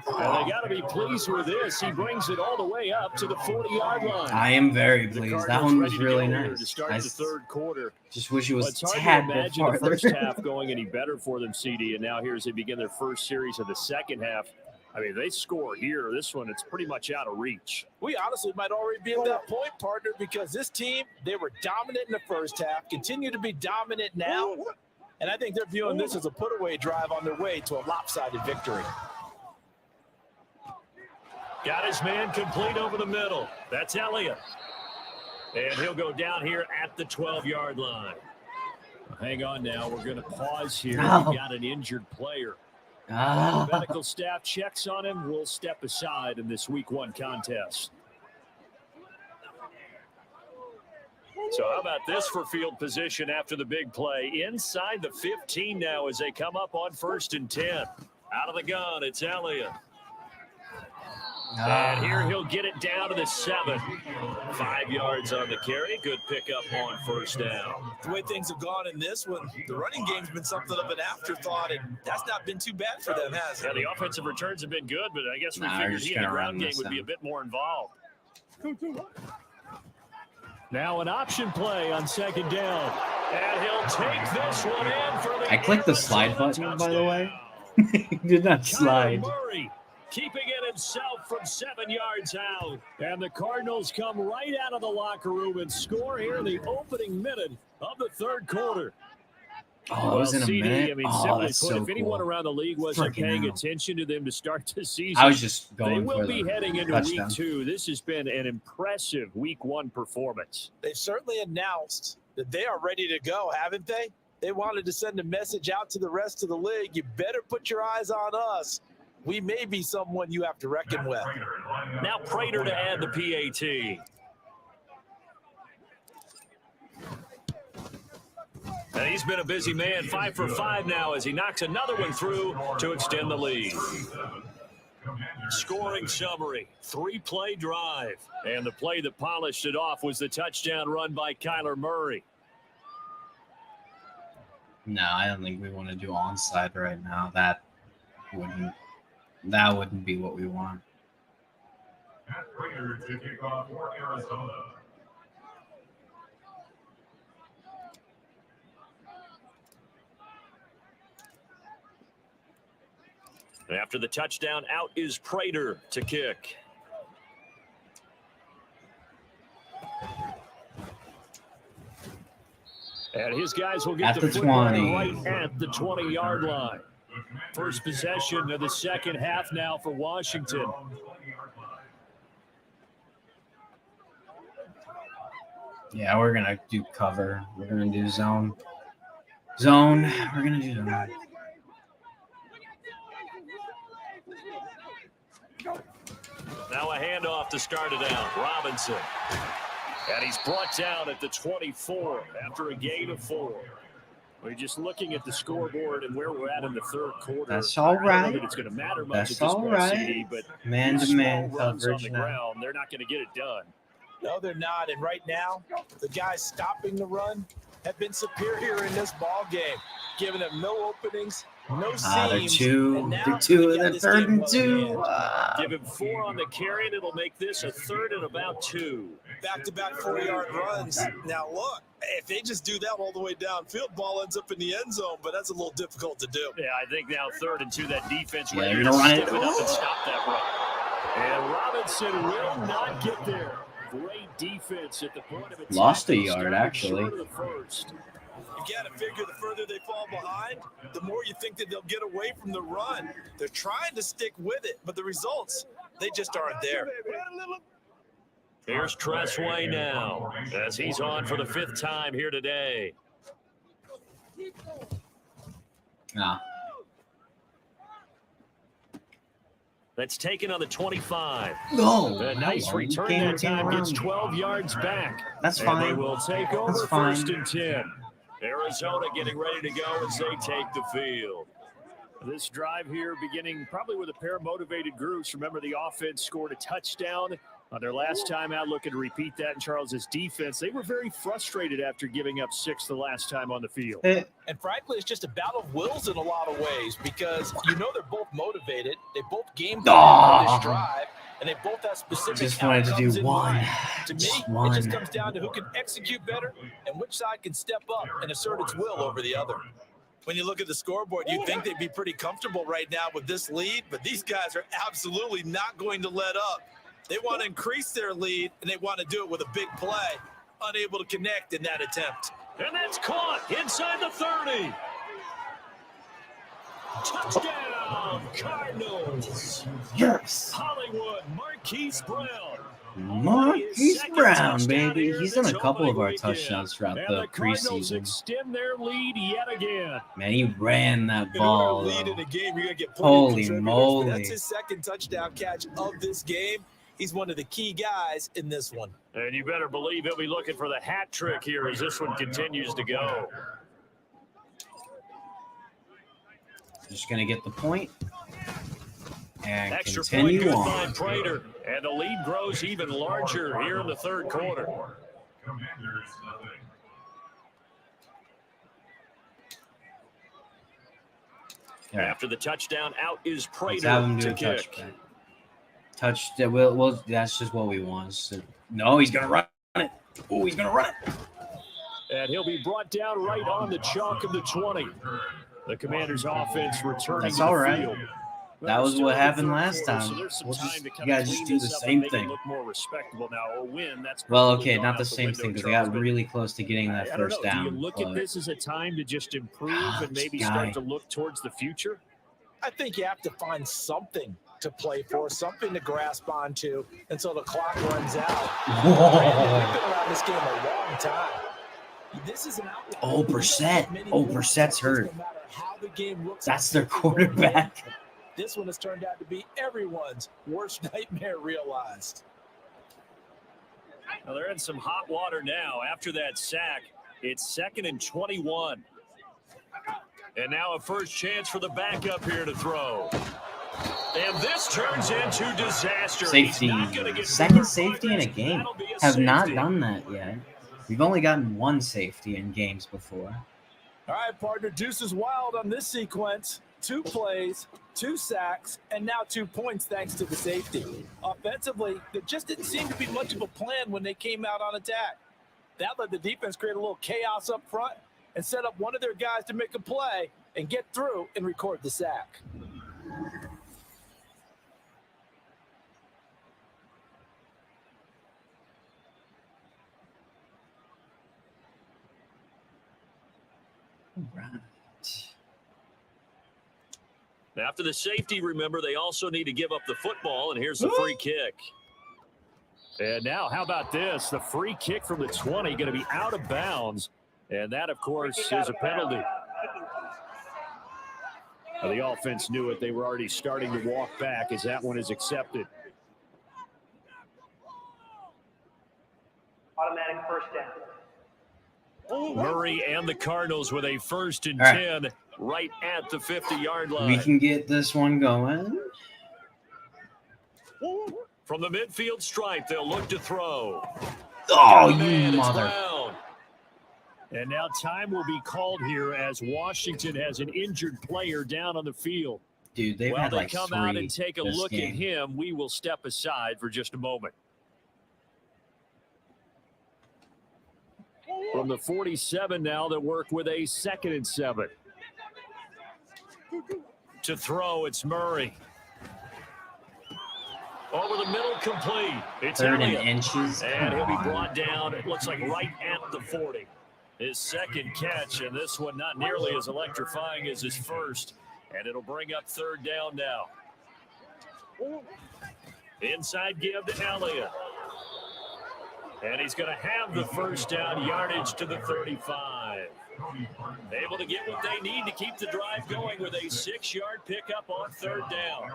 And they got to be pleased with this. He brings it all the way up to the 40-yard line. I am very pleased. That one was really nice. To start the third quarter. Just wish it was It's hard tad to bit imagine the farther. first half going any better for them, CD. And now here as they begin their first series of the second half. I mean, they score here. This one, it's pretty much out of reach. We honestly might already be at that point, partner, because this team, they were dominant in the first half, continue to be dominant now. And I think they're viewing this as a put-away drive on their way to a lopsided victory. Got his man complete over the middle. That's Elliott. And he'll go down here at the 12-yard line. Hang on now. We're going to pause here. No. We've got an injured player. Ah. The medical staff checks on him. We'll step aside in this week 1 contest. So how about this for field position after the big play? Inside the 15 now as they come up on 1st and 10. Out of the gun, it's Elliott. And here he'll get it down to the 7. 5 yards on the carry. Good pickup on first down. The way things have gone in this one, the running game's been something of an afterthought, and that's not been too bad for them, has it? Yeah, the offensive returns have been good, but I guess we Nah, figured we're just he and the gonna ground run game this would be a down. bit more involved. Now an option play on 2nd down. And he'll take this one in for the I clicked the Arizona slide button, by the touchdown. way. It did not Kyler slide. Murray keeping it himself from 7 yards out. And the Cardinals come right out of the locker room and score here in the opening minute of the third quarter. Oh, it was in a CD, minute. I mean, Oh, simply that's put, so if anyone cool. around the league wasn't Freaking paying hell. attention to them to start the season, I was just they going will for be the heading into touchdown. week 2. This has been an impressive week 1 performance. They've certainly announced that they are ready to go, haven't they? They wanted to send a message out to the rest of the league. You better put your eyes on us. We may be someone you have to reckon with. Now Prater to add the PAT. And he's been a busy man, 5 for 5 now as he knocks another one through to extend the lead. Scoring summary, 3-play drive. And the play that polished it off was the touchdown run by Kyler Murray. No, I don't think we want to do onside right now. That wouldn't be what we want. To kick off for Arizona. After the touchdown, out is Prater to kick. And his guys will get At the football 20. right at the 20-yard line. First possession of the second half now for Washington. Yeah, we're gonna do cover. We're gonna do zone. Zone. We're gonna do zone. Now a handoff to start it out. Robinson. And he's brought down at the 24 after a gain of 4. We're just looking at the scoreboard and where we're at in the third quarter. That's all I don't know right. that it's going to matter much That's at this all point, right. CD, but Man-to-man small runs coverage on the now. ground, they're not going to get it done. No, they're not. And right now, the guys stopping the run have been superior in this ball game, giving them no openings, no seams. They're third and 2. Give him 4 on the carry, and it'll make this a third and about 2. Back-to-back 4-yard runs. Now, look, if they just do that all the way downfield, ball ends up in the end zone, but that's a little difficult to do. Yeah, I think now 3rd and 2, that defense Yeah, ready you're to gonna run step it. it up and stop that run. And Robinson will not get there. Great defense at the point of attack. Lost a yard, actually. You got to figure the further they fall behind, the more you think that they'll get away from the run. They're trying to stick with it, but the results, they just aren't there. Here's Tressway now, as he's on for the 5th time here today. Nah. That's taken on the 25. No. A nice return that time, gets 12 yards back. That's And fine. they will take over That's fine. 1st and 10. Arizona getting ready to go as they take the field. This drive here beginning probably with a pair of motivated groups. Remember, the offense scored a touchdown on their last time out, looking to repeat that in Charles's defense. They were very frustrated after giving up 6 the last time on the field. And frankly, it's just a battle of wills in a lot of ways because you know they're both motivated. They both game plan for this drive, and they both have specific Just wanted to outcomes do in one. mind. To me, Just it one. just comes down to who can execute better and which side can step up and assert its will over the other. When you look at the scoreboard, you'd think they'd be pretty comfortable right now with this lead, but these guys are absolutely not going to let up. They want to increase their lead, and they want to do it with a big play, unable to connect in that attempt. And that's caught inside the 30. Touchdown, Cardinals. Yes. Hollywood, Marquise Brown. Marquise Brown, baby. He's done a couple of our touchdowns throughout And the Cardinals preseason. extend their lead yet again. Man, he ran that In order ball. to lead in though. a game, you're going to get plenty Holy of contributors, moly. but that's his second touchdown catch of this game. He's one of the key guys in this one. And you better believe he'll be looking for the hat trick here as this one continues to go. Just going to get the point and Extra point continue good by on. Prater. And the lead grows even larger here in the 3rd quarter. Commanders nothing. All right. After the touchdown, out is Let's have him Prater do to a kick. touchback. Well, that's just what we want. So, no, he's going to run it. Oh, he's going to run it. And he'll be brought down right on the chalk of the 20. The Commander's offense returning That's to all the right. field. That was Still what in the happened 3rd last quarter, time. so there's some We'll time just- to you kind guys of just clean do this the up same and make it thing. look more respectable now. A win, that's Well, probably okay, gone not out the same window, thing because they Charles, got but really close to getting that I don't first know. down. Do you look at but- this as a time to just improve and maybe guy. start to look towards the future? I think you have to find something to play for, something to grasp onto until the clock runs out. We've been around this game a long time. This is an outlet. Oh, Brissett. Oh, Brissett's hurt. No matter how the game looks, That's their quarterback. This one has turned out to be everyone's worst nightmare realized. Well, they're in some hot water now after that sack. It's 2nd and 21. And now a first chance for the backup here to throw. And this turns into disaster. Safety. He's not gonna get Second through safety in a progress. game. That'll be a Have not safety. done that yet. We've only gotten one safety in games before. All right, partner, Deuce is wild on this sequence. 2 plays, 2 sacks, and now 2 points thanks to the safety. Offensively, there just didn't seem to be much of a plan when they came out on attack. That let the defense create a little chaos up front and set up one of their guys to make a play and get through and record the sack. Right. After the safety, remember, they also need to give up the football, and here's the free kick. And now, how about this? The free kick from the 20 going to be out of bounds. And that, of course, is a penalty. Now, the offense knew it. They were already starting to walk back as that one is accepted. Automatic first down. Murray and the Cardinals with a 1st and 10 right at the 50-yard line. We can get this one going. From the midfield stripe, they'll look to throw. Oh, you mother. And now time will be called here as Washington has an injured player down on the field. Dude, they've had like come 3 out and take a look game. at him. We will step aside for just a moment. From the 47 now, they work with a 2nd and 7. To throw, it's Murray. Over the middle, complete. It's 3rd and Elliott. inches. And he'll be brought down, it looks like right at the 40. His 2nd catch, and this one not nearly as electrifying as his 1st. And it'll bring up 3rd down now. Inside give to Elliott. And he's going to have the 1st down, yardage to the 35. Able to get what they need to keep the drive going with a 6-yard pickup on 3rd down.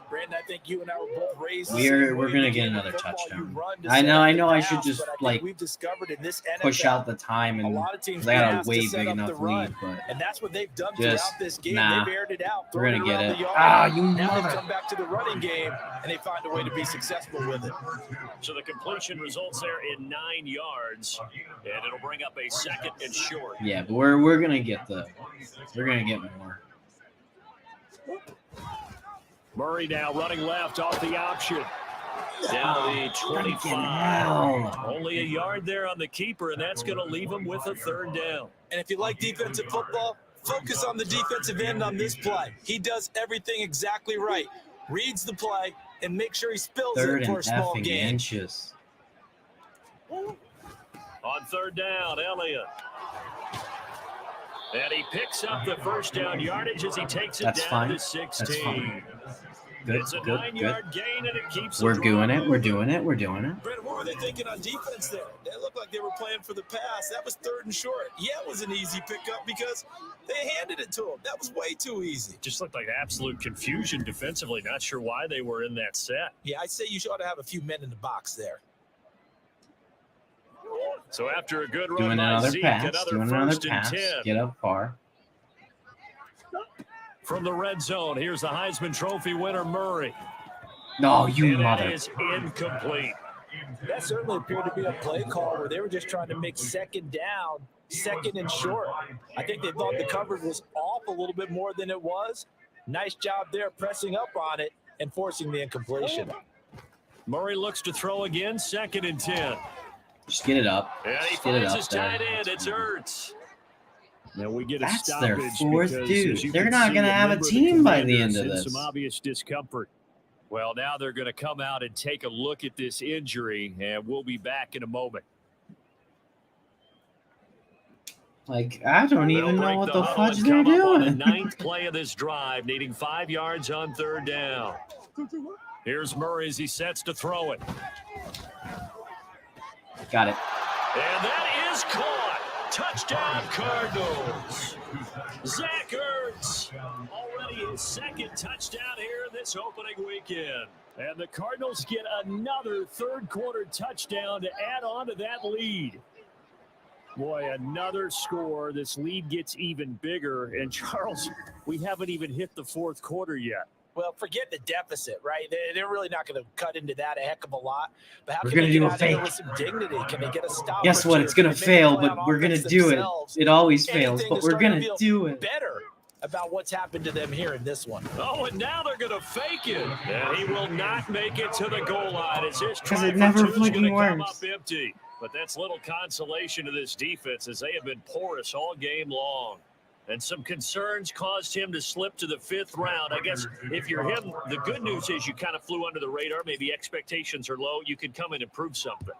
Brandon, I think you and I were both raised. We're going to get another touchdown. I know I should just like we've discovered in this NFL, push out the time, and they got a way big enough lead, but and that's what they've done throughout this game. They've aired it out. We're going to get it. You now they come back to the running game and they find a way to be successful with it. So the completion results there in 9 yards, and it'll bring up a 2nd and short. Yeah, but we're gonna get more. Murray now running left off the option. Down to the 25. Only a yard there on the keeper, and that's going to leave him with a 3rd down. And if you like defensive football, focus on the defensive end on this play. He does everything exactly right. Reads the play and make sure he spills it for a small gain. Inches. On 3rd down, Elliott. And he picks up the 1st down yardage as he takes it down to 16. It's a 9-yard gain, and it keeps We're doing it. Brent, what were they thinking on defense there? They looked like they were playing for the pass. That was 3rd and short. Yeah, it was an easy pickup because they handed it to him. That was way too easy. Just looked like absolute confusion defensively. Not sure why they were in that set. Yeah, I'd say you ought to have a few men in the box there. So after a good run doing by another Zeke, pass, another doing another 1st and pass, 10. get up far. From the red zone, here's the Heisman Trophy winner, Murray. No, you and mother. That is incomplete. That certainly appeared to be a play call where they were just trying to make 2nd down, 2nd and short. I think they thought the coverage was off a little bit more than it was. Nice job there pressing up on it and forcing the incompletion. Murray looks to throw again, 2nd and 10. Just get it up. And he Just get it finds up his there. tight end. It's Ertz. Now we get That's a their stoppage 4th because, dude. as you They're can not see, going to a have a member of team by the end Commanders of in this. some obvious discomfort. Well, now they're going to come out and take a look at this injury, and we'll be back in a moment. Like, I don't They'll even know break what the the huddle fudge and they're come up on the doing. 9th play of this drive, needing 5 yards on 3rd down. Here's Murray as he sets to throw it. Got it. And that is caught. Touchdown, Cardinals. Zach Ertz, already his 2nd touchdown here in this opening weekend. And the Cardinals get another 3rd quarter touchdown to add on to that lead. Boy, another score. This lead gets even bigger. And Charles, we haven't even hit the 4th quarter yet. Well, forget the deficit, right? They're really not going to cut into that a heck of a lot. But how We're can gonna they do get a out there fake. with some dignity? Can they get a stop? Guess or what? two? It's going to Can they make a fail, play but on we're going to offense do it. themselves? It always fails, Anything but to we're start to going to feel do it. better about what's happened to them here in this one. Oh, and now they're going to fake it. And he will not make it to the goal line as his try it for never 2 is going to freaking come works. up empty. But that's little consolation to this defense as they have been porous all game long. And some concerns caused him to slip to the 5th round. I guess if you're him, the good news is you kind of flew under the radar. Maybe expectations are low. You could come in and prove something.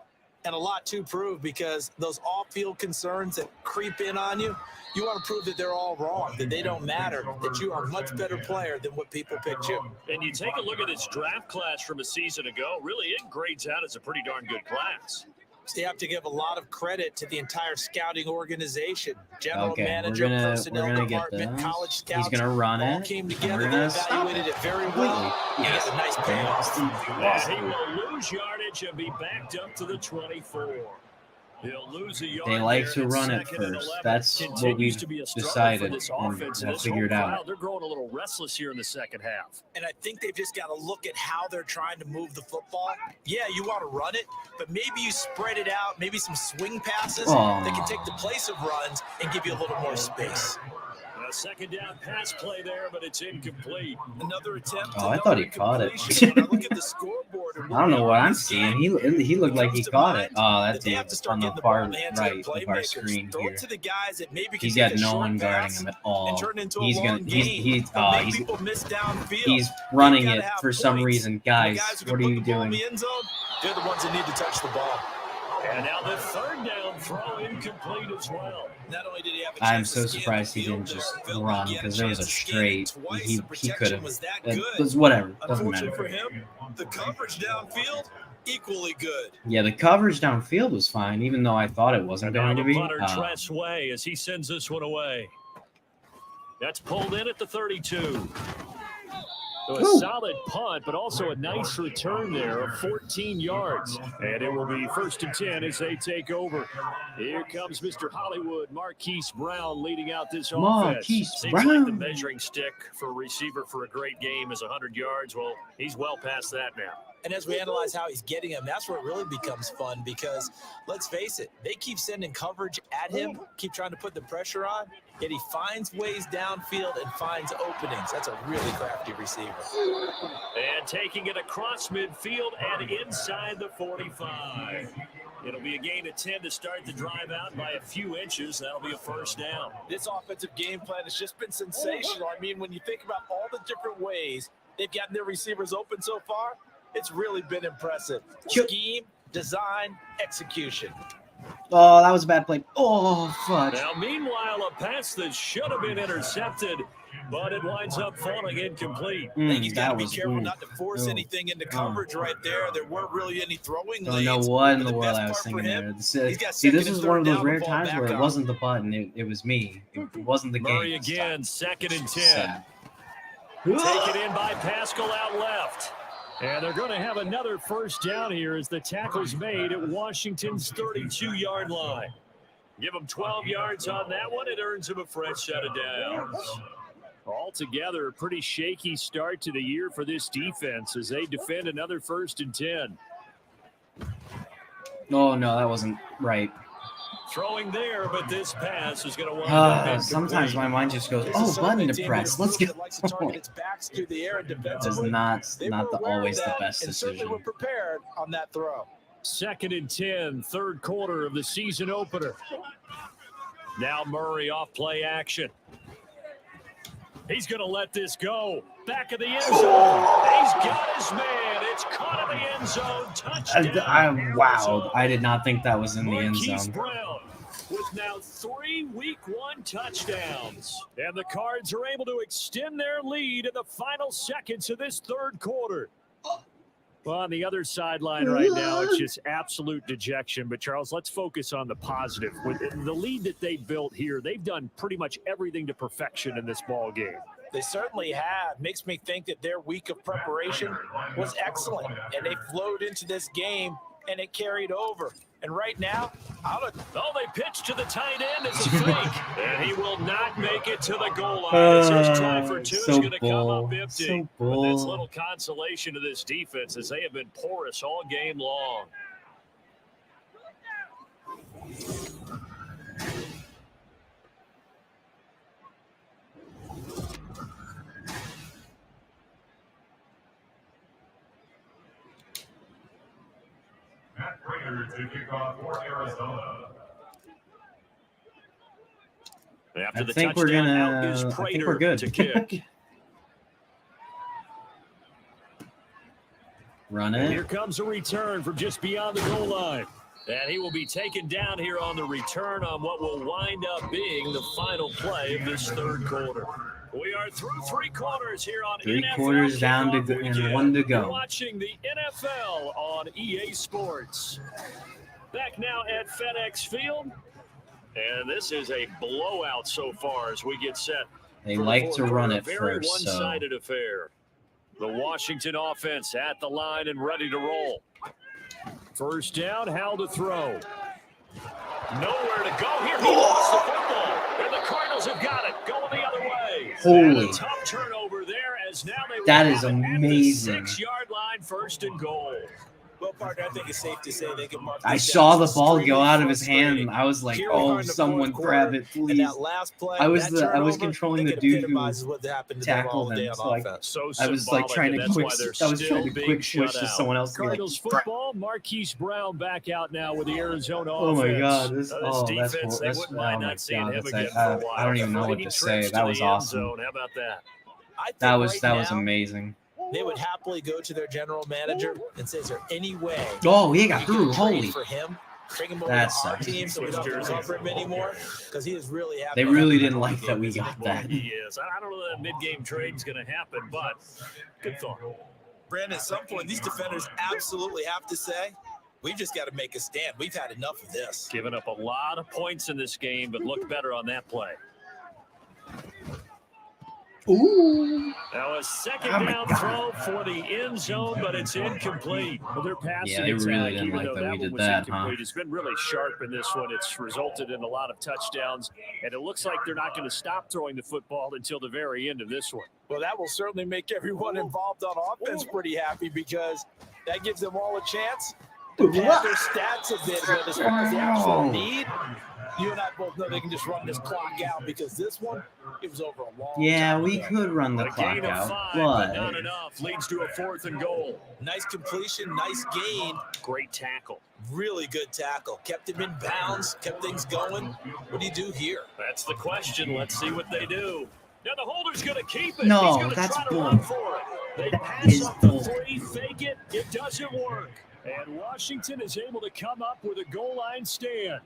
And a lot to prove, because those off-field concerns that creep in on you, you want to prove that they're all wrong, that they don't matter, that you are a much better player than what people picked you. And you take a look at this draft class from a season ago, really it grades out as a pretty darn good class. So you have to give a lot of credit to the entire scouting organization, general Okay, manager, personnel department, college scouts. He's gonna run all it. came together, they evaluated it very well, and Yes. got a nice payoff. He will lose yardage and be backed up to the 24. He'll lose a yard. They like there to in run it second and first. 11. That's what Continues we've to be a struggle decided for this and offense, have this whole figured out. crowd, they're growing a little restless here in the second half. And I think they've just got to look at how they're trying to move the football. Yeah, you want to run it, but maybe you spread it out, maybe some swing passes that can take the place of runs and give you a little more space. A second down pass play there, but it's incomplete. Another attempt. Oh, I thought he caught it. When I look at the scoreboard and I don't know what I'm seeing. He looked like he caught it. Oh, that's on the far right of our screen Throw here. it to the guys that maybe He's can got take a no short one guarding pass him at all. and turn it into a He's long gonna gain, he's make people miss downfield. he's They've running gotta it have for some points. reason, And the guys. guys who What can are put you the ball in doing? the end zone, they're the ones that need to touch the ball. And now the third down throw incomplete as well. Not only did he have a I'm chance so to scan surprised the he field, didn't just Phil, run, he had because there was a chance to scan it straight. twice. He The could protection have. was that It good. was whatever. Doesn't Unfortunately matter. for him, the coverage downfield, equally good. Yeah, the coverage downfield was fine, even though I thought it wasn't going to be. Punter Tress Way as he sends this one away. That's pulled in at the 32. So a solid punt, but also a nice return there of 14 yards. And it will be 1st and 10 as they take over. Here comes Mr. Hollywood, Marquise Brown, leading out this offense. Seems like the measuring stick for a receiver for a great game is 100 yards. Well, he's well past that now. And as we analyze how he's getting them, that's where it really becomes fun, because let's face it, they keep sending coverage at him, keep trying to put the pressure on, yet he finds ways downfield and finds openings. That's a really crafty receiver. And taking it across midfield and inside the 45. It'll be a gain of 10 to start the drive out by a few inches. That'll be a first down. This offensive game plan has just been sensational. I mean, when you think about all the different ways they've gotten their receivers open so far, it's really been impressive. Scheme, design, execution. Oh, that was a bad play. Oh, fudge. Now, meanwhile, a pass that should have been intercepted, but it winds up falling incomplete. I think he's got to be careful not to force anything into coverage right there. There weren't really any throwing I don't know lanes. what in But the world best I was part for thinking him, there. he's got See, this second is and one of third those down rare to fall times back where it on. wasn't the button, it was me. It wasn't the game. Murray again, 2nd and 10. Sad. Taken in by Pascal out left. And they're going to have another first down here as the tackle's made at Washington's 32-yard line. Give them 12 yards on that one. It earns them a fresh set of downs. Altogether, a pretty shaky start to the year for this defense as they defend another 1st and 10. Oh, no, that wasn't right. Throwing there, but this pass is going to wind up. Sometimes my mind just goes, oh, button to press. Let's go. That's not always the best decision. We're prepared on that throw. 2nd and 10, third quarter of the season opener. Now Murray off play action. He's going to let this go. Back of the end zone. He's got his man. It's caught in the end zone. Touchdown. I'm wowed. I did not think that was in the end Marquise zone. Brown with now 3 week 1 touchdowns. And the Cards are able to extend their lead in the final seconds of this third quarter. Well, on the other sideline right now, it's just absolute dejection. But, Charles, let's focus on the positive. With the lead that they built here, they've done pretty much everything to perfection in this ball game. They certainly have. Makes me think that their week of preparation was excellent, and they flowed into this game, and it carried over. And right now, they pitch to the tight end as a fake, and he will not make it to the goal line. His try for 2 is going to come up empty. But that's little consolation to this defense as they have been porous all game long. Matt Prater to kick off for Arizona. After the I think we're good. To kick. Run And it. here comes a return from just beyond the goal line. And he will be taken down here on the return on what will wind up being the final play of this third quarter. We are through 3 quarters here on Three NFL quarters down Kickoff to go, Weekend. and 1 to You're go. watching the NFL on EA Sports. Back now at FedEx Field. And this is a blowout so far as we get set. They for the like fourth to quarter. run A it very first, so one-sided affair. The Washington offense at the line and ready to roll. First down, Hal to throw. Nowhere to go here. He lost the football. And the Cardinals have got it. Going the other way. Holy. And a tough turnover there as now they That will is have it at amazing. the 6-yard line, first and goal. Well, partner, I think it's safe to say they can mark I this saw down. the ball go Extremely out of his hand. frustrating. I was like, Here we are oh, in the someone fourth grab quarter, it, and please. that last play, I was that turnover, controlling I the think dude it who epitomizes what happened to them all tackled day him. on So like, offense. So I was like symbolic, trying and to that's quick. why they're I was trying to still quick being switch shut to out. someone else. To be like, Cardinals football, Marquise Brown back out now with the Arizona oh my offense. God! This defense, they wouldn't mind not seeing him again for a while. I don't even know what Three to say. trips That to was the end awesome. zone. How about that? I think That was right now, amazing. They would happily go to their general manager and say, is there any way Oh, he we got can through. trade Holy! for him? Bring him over That to our sucks. team so we don't have to cover him anymore? Because he is really happy. They really didn't like that we got that. He is. I don't know that mid-game trade's going to happen, but good thought. Brandon, at some point, these defenders absolutely have to say, we've just got to make a stand. We've had enough of this. Giving up a lot of points in this game, but looked better on that play. Ooh! Now a second Oh my down God. throw for the end zone, but it's incomplete. Well, their passing Yeah, they really attack, didn't even like though that we one did was that, incomplete, huh? it's been really sharp in this one. It's resulted in a lot of touchdowns, and it looks like they're not going to stop throwing the football until the very end of this one. Well, that will certainly make everyone involved on offense pretty happy because that gives them all a chance to pad their stats a bit. But as far as the actual need, you and I both know they can just run this clock out because this one, it was over a long Yeah, time we ago. could run the A clock gain of out, 5, but not but enough. Leads to a 4th and goal. Nice completion, nice gain. Great tackle. Really good tackle. Kept him in bounds, kept things going. What do you do here? That's the question. Let's see what they do. Now the holder's going to keep it. No, He's going to that's try to bull. run for it. They pass Is up the bull. 3, fake it. It doesn't work. And Washington is able to come up with a goal line stand.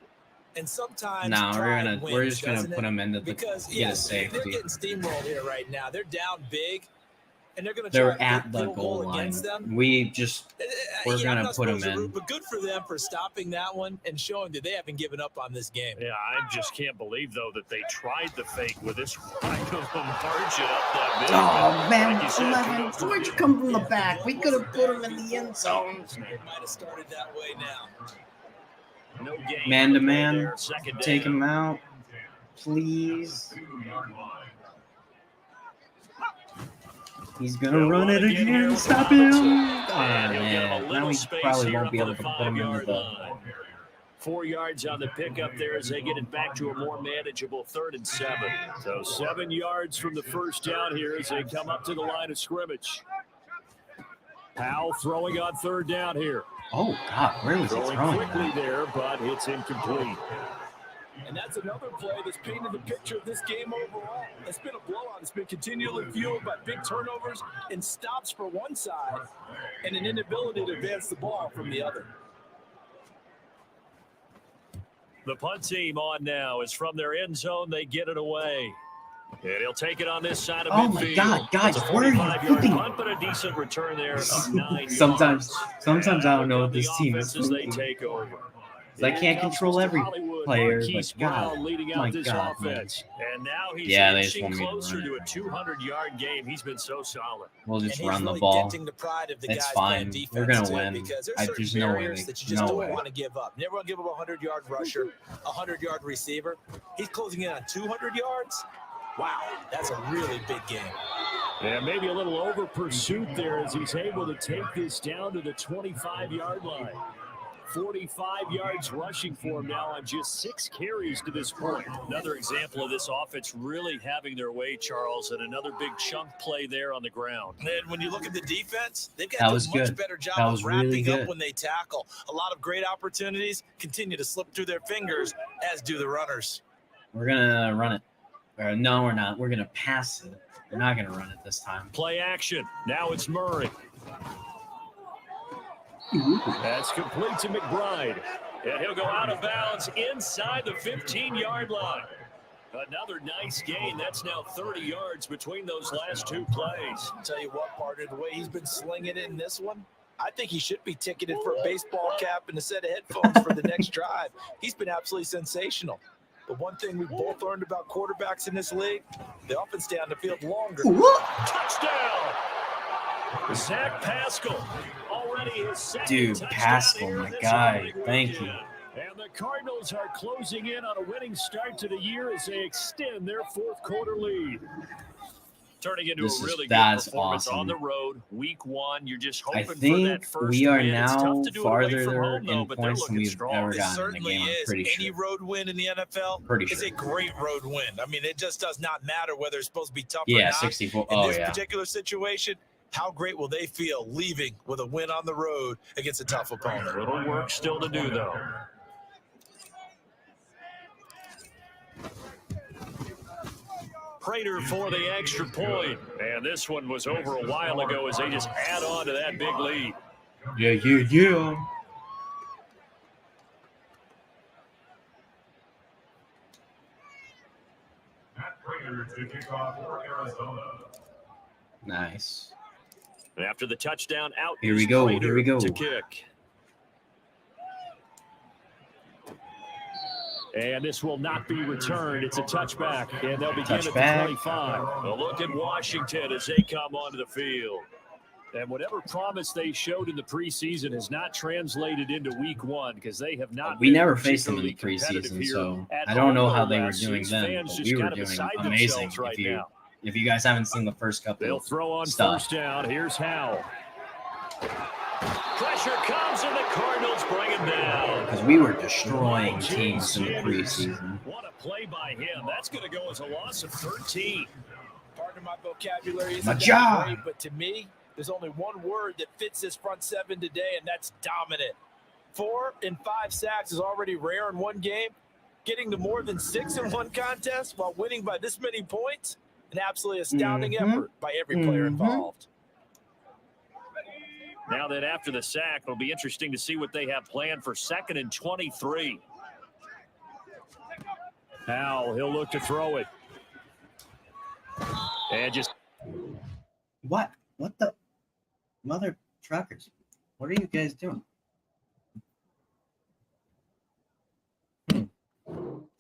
And sometimes no, pride we're wins, just gonna doesn't put it? him into the Because get a yes, they're safety. getting steamrolled here right now. They're down big, and they're going to They're try and at get the field goal line. against them. We just we're I'm gonna not put 'em supposed to in. root, but good for them for stopping that one and showing that they haven't given up on this game. Yeah, I just can't believe, though, that they tried the fake with this kind of a margin up that big. Oh man, Like you said, 11. Where'd you come from the back? We could have put him in the end zone. It might have started that way now. no gain. Man to Play man, there, second take down. him out, please. He's gonna run it again. Stop him! Oh And he'll get him a man, little now we space probably here won't up be to able the to put him into 5-yard the. line. 4 yards on the pickup there as they get it back to a more manageable 3rd and 7. So 7 yards from the first down here as they come up to the line of scrimmage. Powell throwing on 3rd down here. Oh God, where was he Throwing throwing quickly that? there, but it's incomplete. And that's another play that's painted the picture of this game overall. It's been a blowout. It's been continually fueled by big turnovers and stops for one side and an inability to advance the ball from the other. The punt team on now is from their end zone. They get it away. And he'll take it on this side of Oh midfield. my God, guys, It's a where are you 45-yard thinking? punt, but a decent return there of 9 Sometimes yards. I don't know what The this team is offenses they thinking. take over. 'Cause I can't control every player, Marquise but God, Brown leading my out this God, man. offense. And now he's Yeah, they just inching want me to closer run to it. a 200-yard game. He's been so solid. We'll And just he's run the really ball. denting the pride of the It's guys fine. playing We're defense, gonna too, win. because there's There's certain no way barriers they- that you just no don't way. want to give up. Never want to give up a 100-yard rusher, a 100-yard receiver. He's closing in on 200 yards. Wow, that's a really big game. Yeah, maybe a little over pursuit there as he's able to take this down to the 25-yard line. 45 yards rushing for him now on just 6 carries to this point. Another example of this offense really having their way, Charles, and another big chunk play there on the ground. And when you look at the defense, they've got That to do was a much good. better job That of was really wrapping up good. when they tackle. A lot of great opportunities continue to slip through their fingers, as do the runners. We're gonna run it. Or, no, we're not. We're gonna pass it. We're not gonna run it this time. Play action. Now it's Murray. That's complete to McBride. And he'll go out of bounds inside the 15-yard line. Another nice gain. That's now 30 yards between those last two plays. I'll tell you what, partner, the way he's been slinging it in this one, I think he should be ticketed for a baseball cap and a set of headphones for the next drive. He's been absolutely sensational. But one thing we both learned about quarterbacks in this league, they often stay on the field longer. Touchdown! Zach Pascal, already his second Dude, touchdown Pascal, here my this guy. opening Thank weekend. you. And the Cardinals are closing in on a winning start to the year as they extend their fourth quarter lead. Turning into a really good performance on the road, week 1. You're just hoping for that first we are win. It's now tough to do it away farther from home, though, in but they're points than looking we've strong. ever It gotten in a certainly game. I'm is. pretty Any sure. road win in the NFL Pretty is sure. a great road win. I mean, it just does not matter whether it's supposed to be tough or Yeah, not. 64. In Oh, this yeah. particular situation, how great will they feel leaving with a win on the road against a tough opponent? A little work still to do, though. Prater for the extra point. And this one was over a while ago as they just add on to that big lead. Yeah. Matt Prater to kick off for Arizona. Nice. And after the touchdown, out Here is we go, Prater here we go. to kick. And this will not be returned. It's a touchback, and they'll begin at the 25. A look at Washington as they come onto the field. And whatever promise they showed in the preseason has not translated into week 1 because they have not. We never faced them in the preseason, so I don't know how they were doing then, but we were doing amazing. If you guys haven't seen the first couple, they'll throw on stuff. first down. Here's Howell. Pressure comes, and the Cardinals bring him down. Because we were destroying teams in the preseason. What a play by him. That's going to go as a loss of 13. Pardon my vocabulary isn't My that job. great, but to me, there's only one word that fits this front seven today, and that's dominant. 4 and 5 sacks is already rare in one game. Getting to more than 6 in one contest while winning by this many points, an absolutely astounding effort by every player involved. Now that after the sack, it'll be interesting to see what they have planned for 2nd and 23. Howell, he'll look to throw it. And just... What? What the? Mother truckers. What are you guys doing? I'll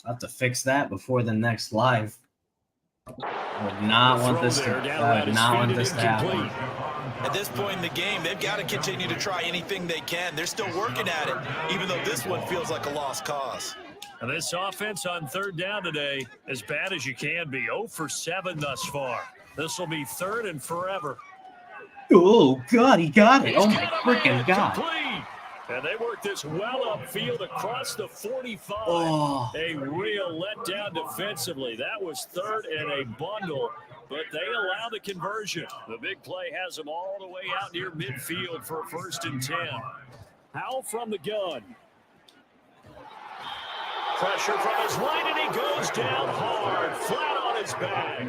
have to fix that before the next live. I would not want this to happen. At this point in the game, they've got to continue to try anything they can. They're still working at it, even though this one feels like a lost cause. And this offense on 3rd down today, as bad as you can be, 0 for 7 thus far. This will be 3rd and forever. Oh, God, he got it. Oh, my freaking God. Complete. And they work this well upfield across the 45. Oh. A real letdown defensively. That was 3rd and a bundle, but they allow the conversion. The big play has them all the way out near midfield for a 1st and 10. Howell from the gun. Pressure from his right, and he goes down hard, flat on his back.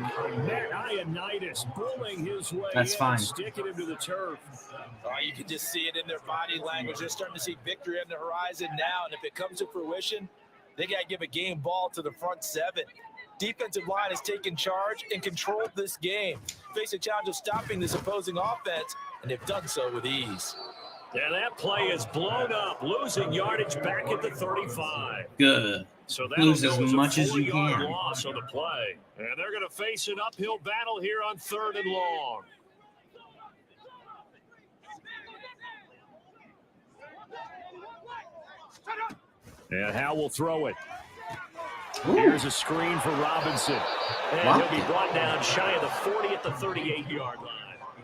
Matt Ioannidis bullying his way in, sticking him to the turf. You can just see it in their body language. They're starting to see victory on the horizon now, and if it comes to fruition, they got to give a game ball to the front seven. Defensive line has taken charge and controlled this game. Face a challenge of stopping this opposing offense, and they've done so with ease. And that play is blown up, losing yardage back at the 35. Good. So lose as much as you can. Loss on the play. And they're going to face an uphill battle here on 3rd and long. And Howell will throw it. Ooh. Here's a screen for Robinson. And he'll be brought down shy of the 40 at the 38-yard line.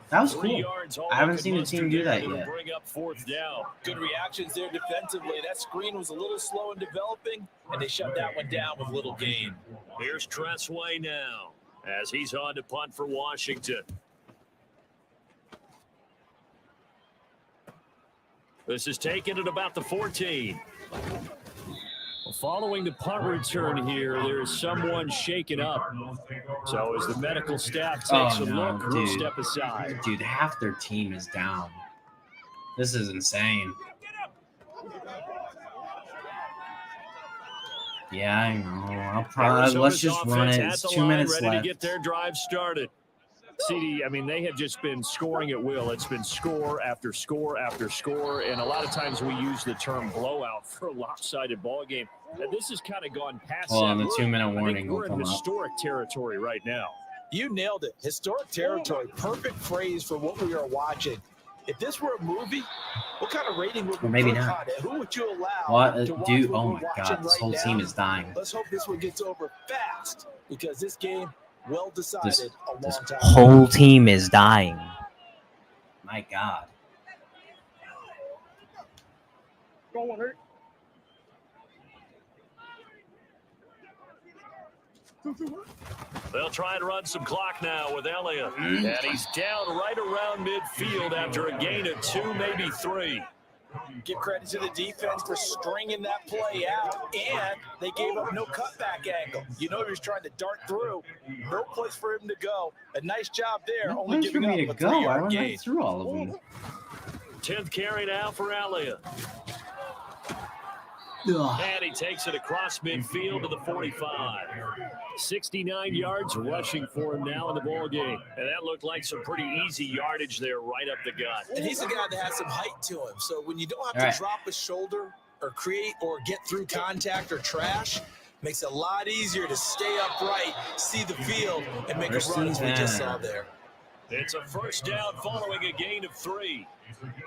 That was cool. I haven't seen a team do that yet. Bring up 4th down. Good reactions there defensively. That screen was a little slow in developing, and they shut that one down with little gain. Here's Tressway now as he's on to punt for Washington. This is taken at about the 14. Following the punt return here, there is someone shaken up. So as the medical staff takes a look, we'll step aside. Dude, half their team is down. This is insane. Yeah, I know. I'll probably let's just run it. It's 2 minutes ready left. to get their drive started. CD, I mean, they have just been scoring at will. It's been score after score after score, and a lot of times we use the term blowout for a lopsided ball game. And this has kind of gone past that. And the 2-minute warning will we're in come up. historic territory right now. You nailed it. Historic territory. Perfect phrase for what we are watching. If this were a movie, what kind of rating would we maybe put not. on it? Who would you allow to watch Dude, what oh we're my watching God, this right whole now? team is dying. Let's hope this one gets over fast because this game, well decided a long time ago. Whole team is dying. My God. They'll try and run some clock now with Elliott. And he's down right around midfield after a gain of 2, maybe 3. Give credit to the defense for stringing that play out, and they gave up no cutback angle. You know he was trying to dart through. No place for him to go. A nice job there. No only place for giving me up to a go. 3-yard I went gain. right through all of them. 10th carry now for Elliott. And he takes it across midfield to the 45. 69 yards rushing for him now in the ball game. And that looked like some pretty easy yardage there right up the gut. And he's a guy that has some height to him. So when you don't have to drop a shoulder or create or get through contact or trash, makes it a lot easier to stay upright, see the field, and make a run as we just saw there. It's a first down following a gain of 3.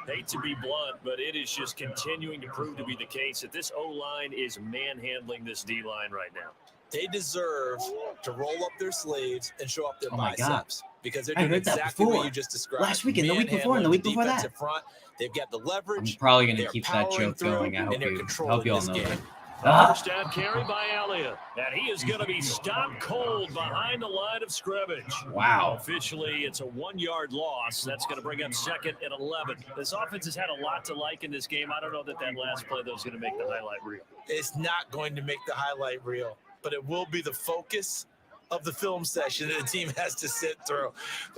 Hate to be blunt, but it is just continuing to prove to be the case that this O-line is manhandling this D-line right now. They deserve to roll up their sleeves and show up their biceps because they're I doing heard that exactly before. what you just described. Last week and the week before and the week before that. Front. They've got the leverage. I'm probably going to keep that joke going. I hope you all know that. First down carry by Elliott. And he is going to be stopped cold behind the line of scrimmage. Wow. Officially, it's a 1-yard loss. That's going to bring up 2nd and 11. This offense has had a lot to like in this game. I don't know that last play, though, is going to make the highlight reel. It's not going to make the highlight reel, but it will be the focus of the film session that the team has to sit through.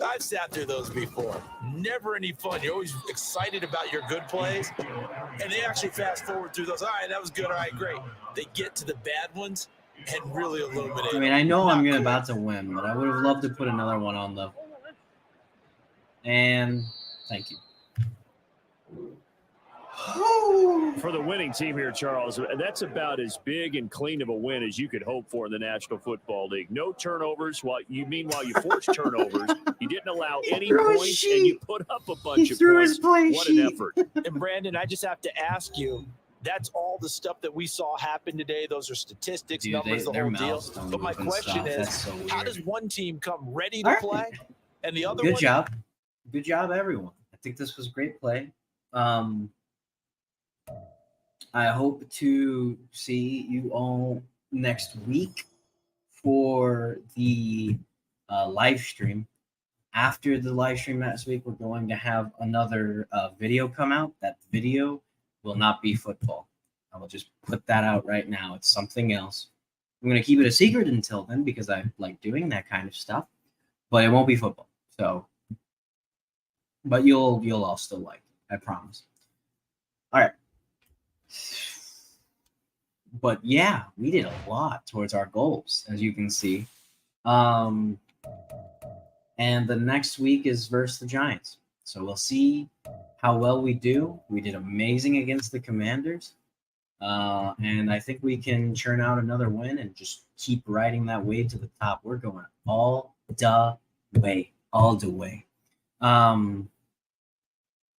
I've sat through those before. Never any fun. You're always excited about your good plays, and they actually fast forward through those. All right, that was good. All right, great. They get to the bad ones and really illuminate. I mean, I know I'm about to win, but I would have loved to put another one on, though. And thank you. For the winning team here, Charles, that's about as big and clean of a win as you could hope for in the National Football League. No turnovers. Meanwhile, you forced turnovers. You didn't allow any points, and you put up a bunch of points. What an effort. And, Brandon, I just have to ask you, that's all the stuff that we saw happen today. Those are statistics, numbers, the whole deal. But my question is, how does one team come ready to play and the other one? Good job. Good job, everyone. I think this was great play. I hope to see you all next week for the live stream. After the live stream next week, we're going to have another video come out. That video will not be football. I will just put that out right now. It's something else. I'm going to keep it a secret until then because I like doing that kind of stuff. But it won't be football. So, but you'll all still like it, I promise. All right. But yeah, we did a lot towards our goals, as you can see. And the next week is versus the Giants. So we'll see how well we do. We did amazing against the Commanders. And I think we can churn out another win and just keep riding that wave to the top. We're going all the way. All the way.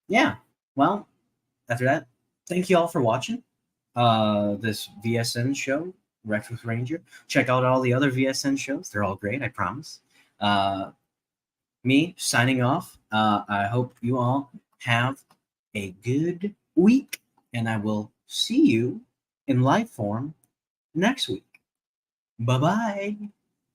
Yeah. Well, after that, thank you all for watching this VSN show, Rex with Ranger. Check out all the other VSN shows. They're all great, I promise. Me signing off. I hope you all have a good week, and I will see you in live form next week. Bye-bye.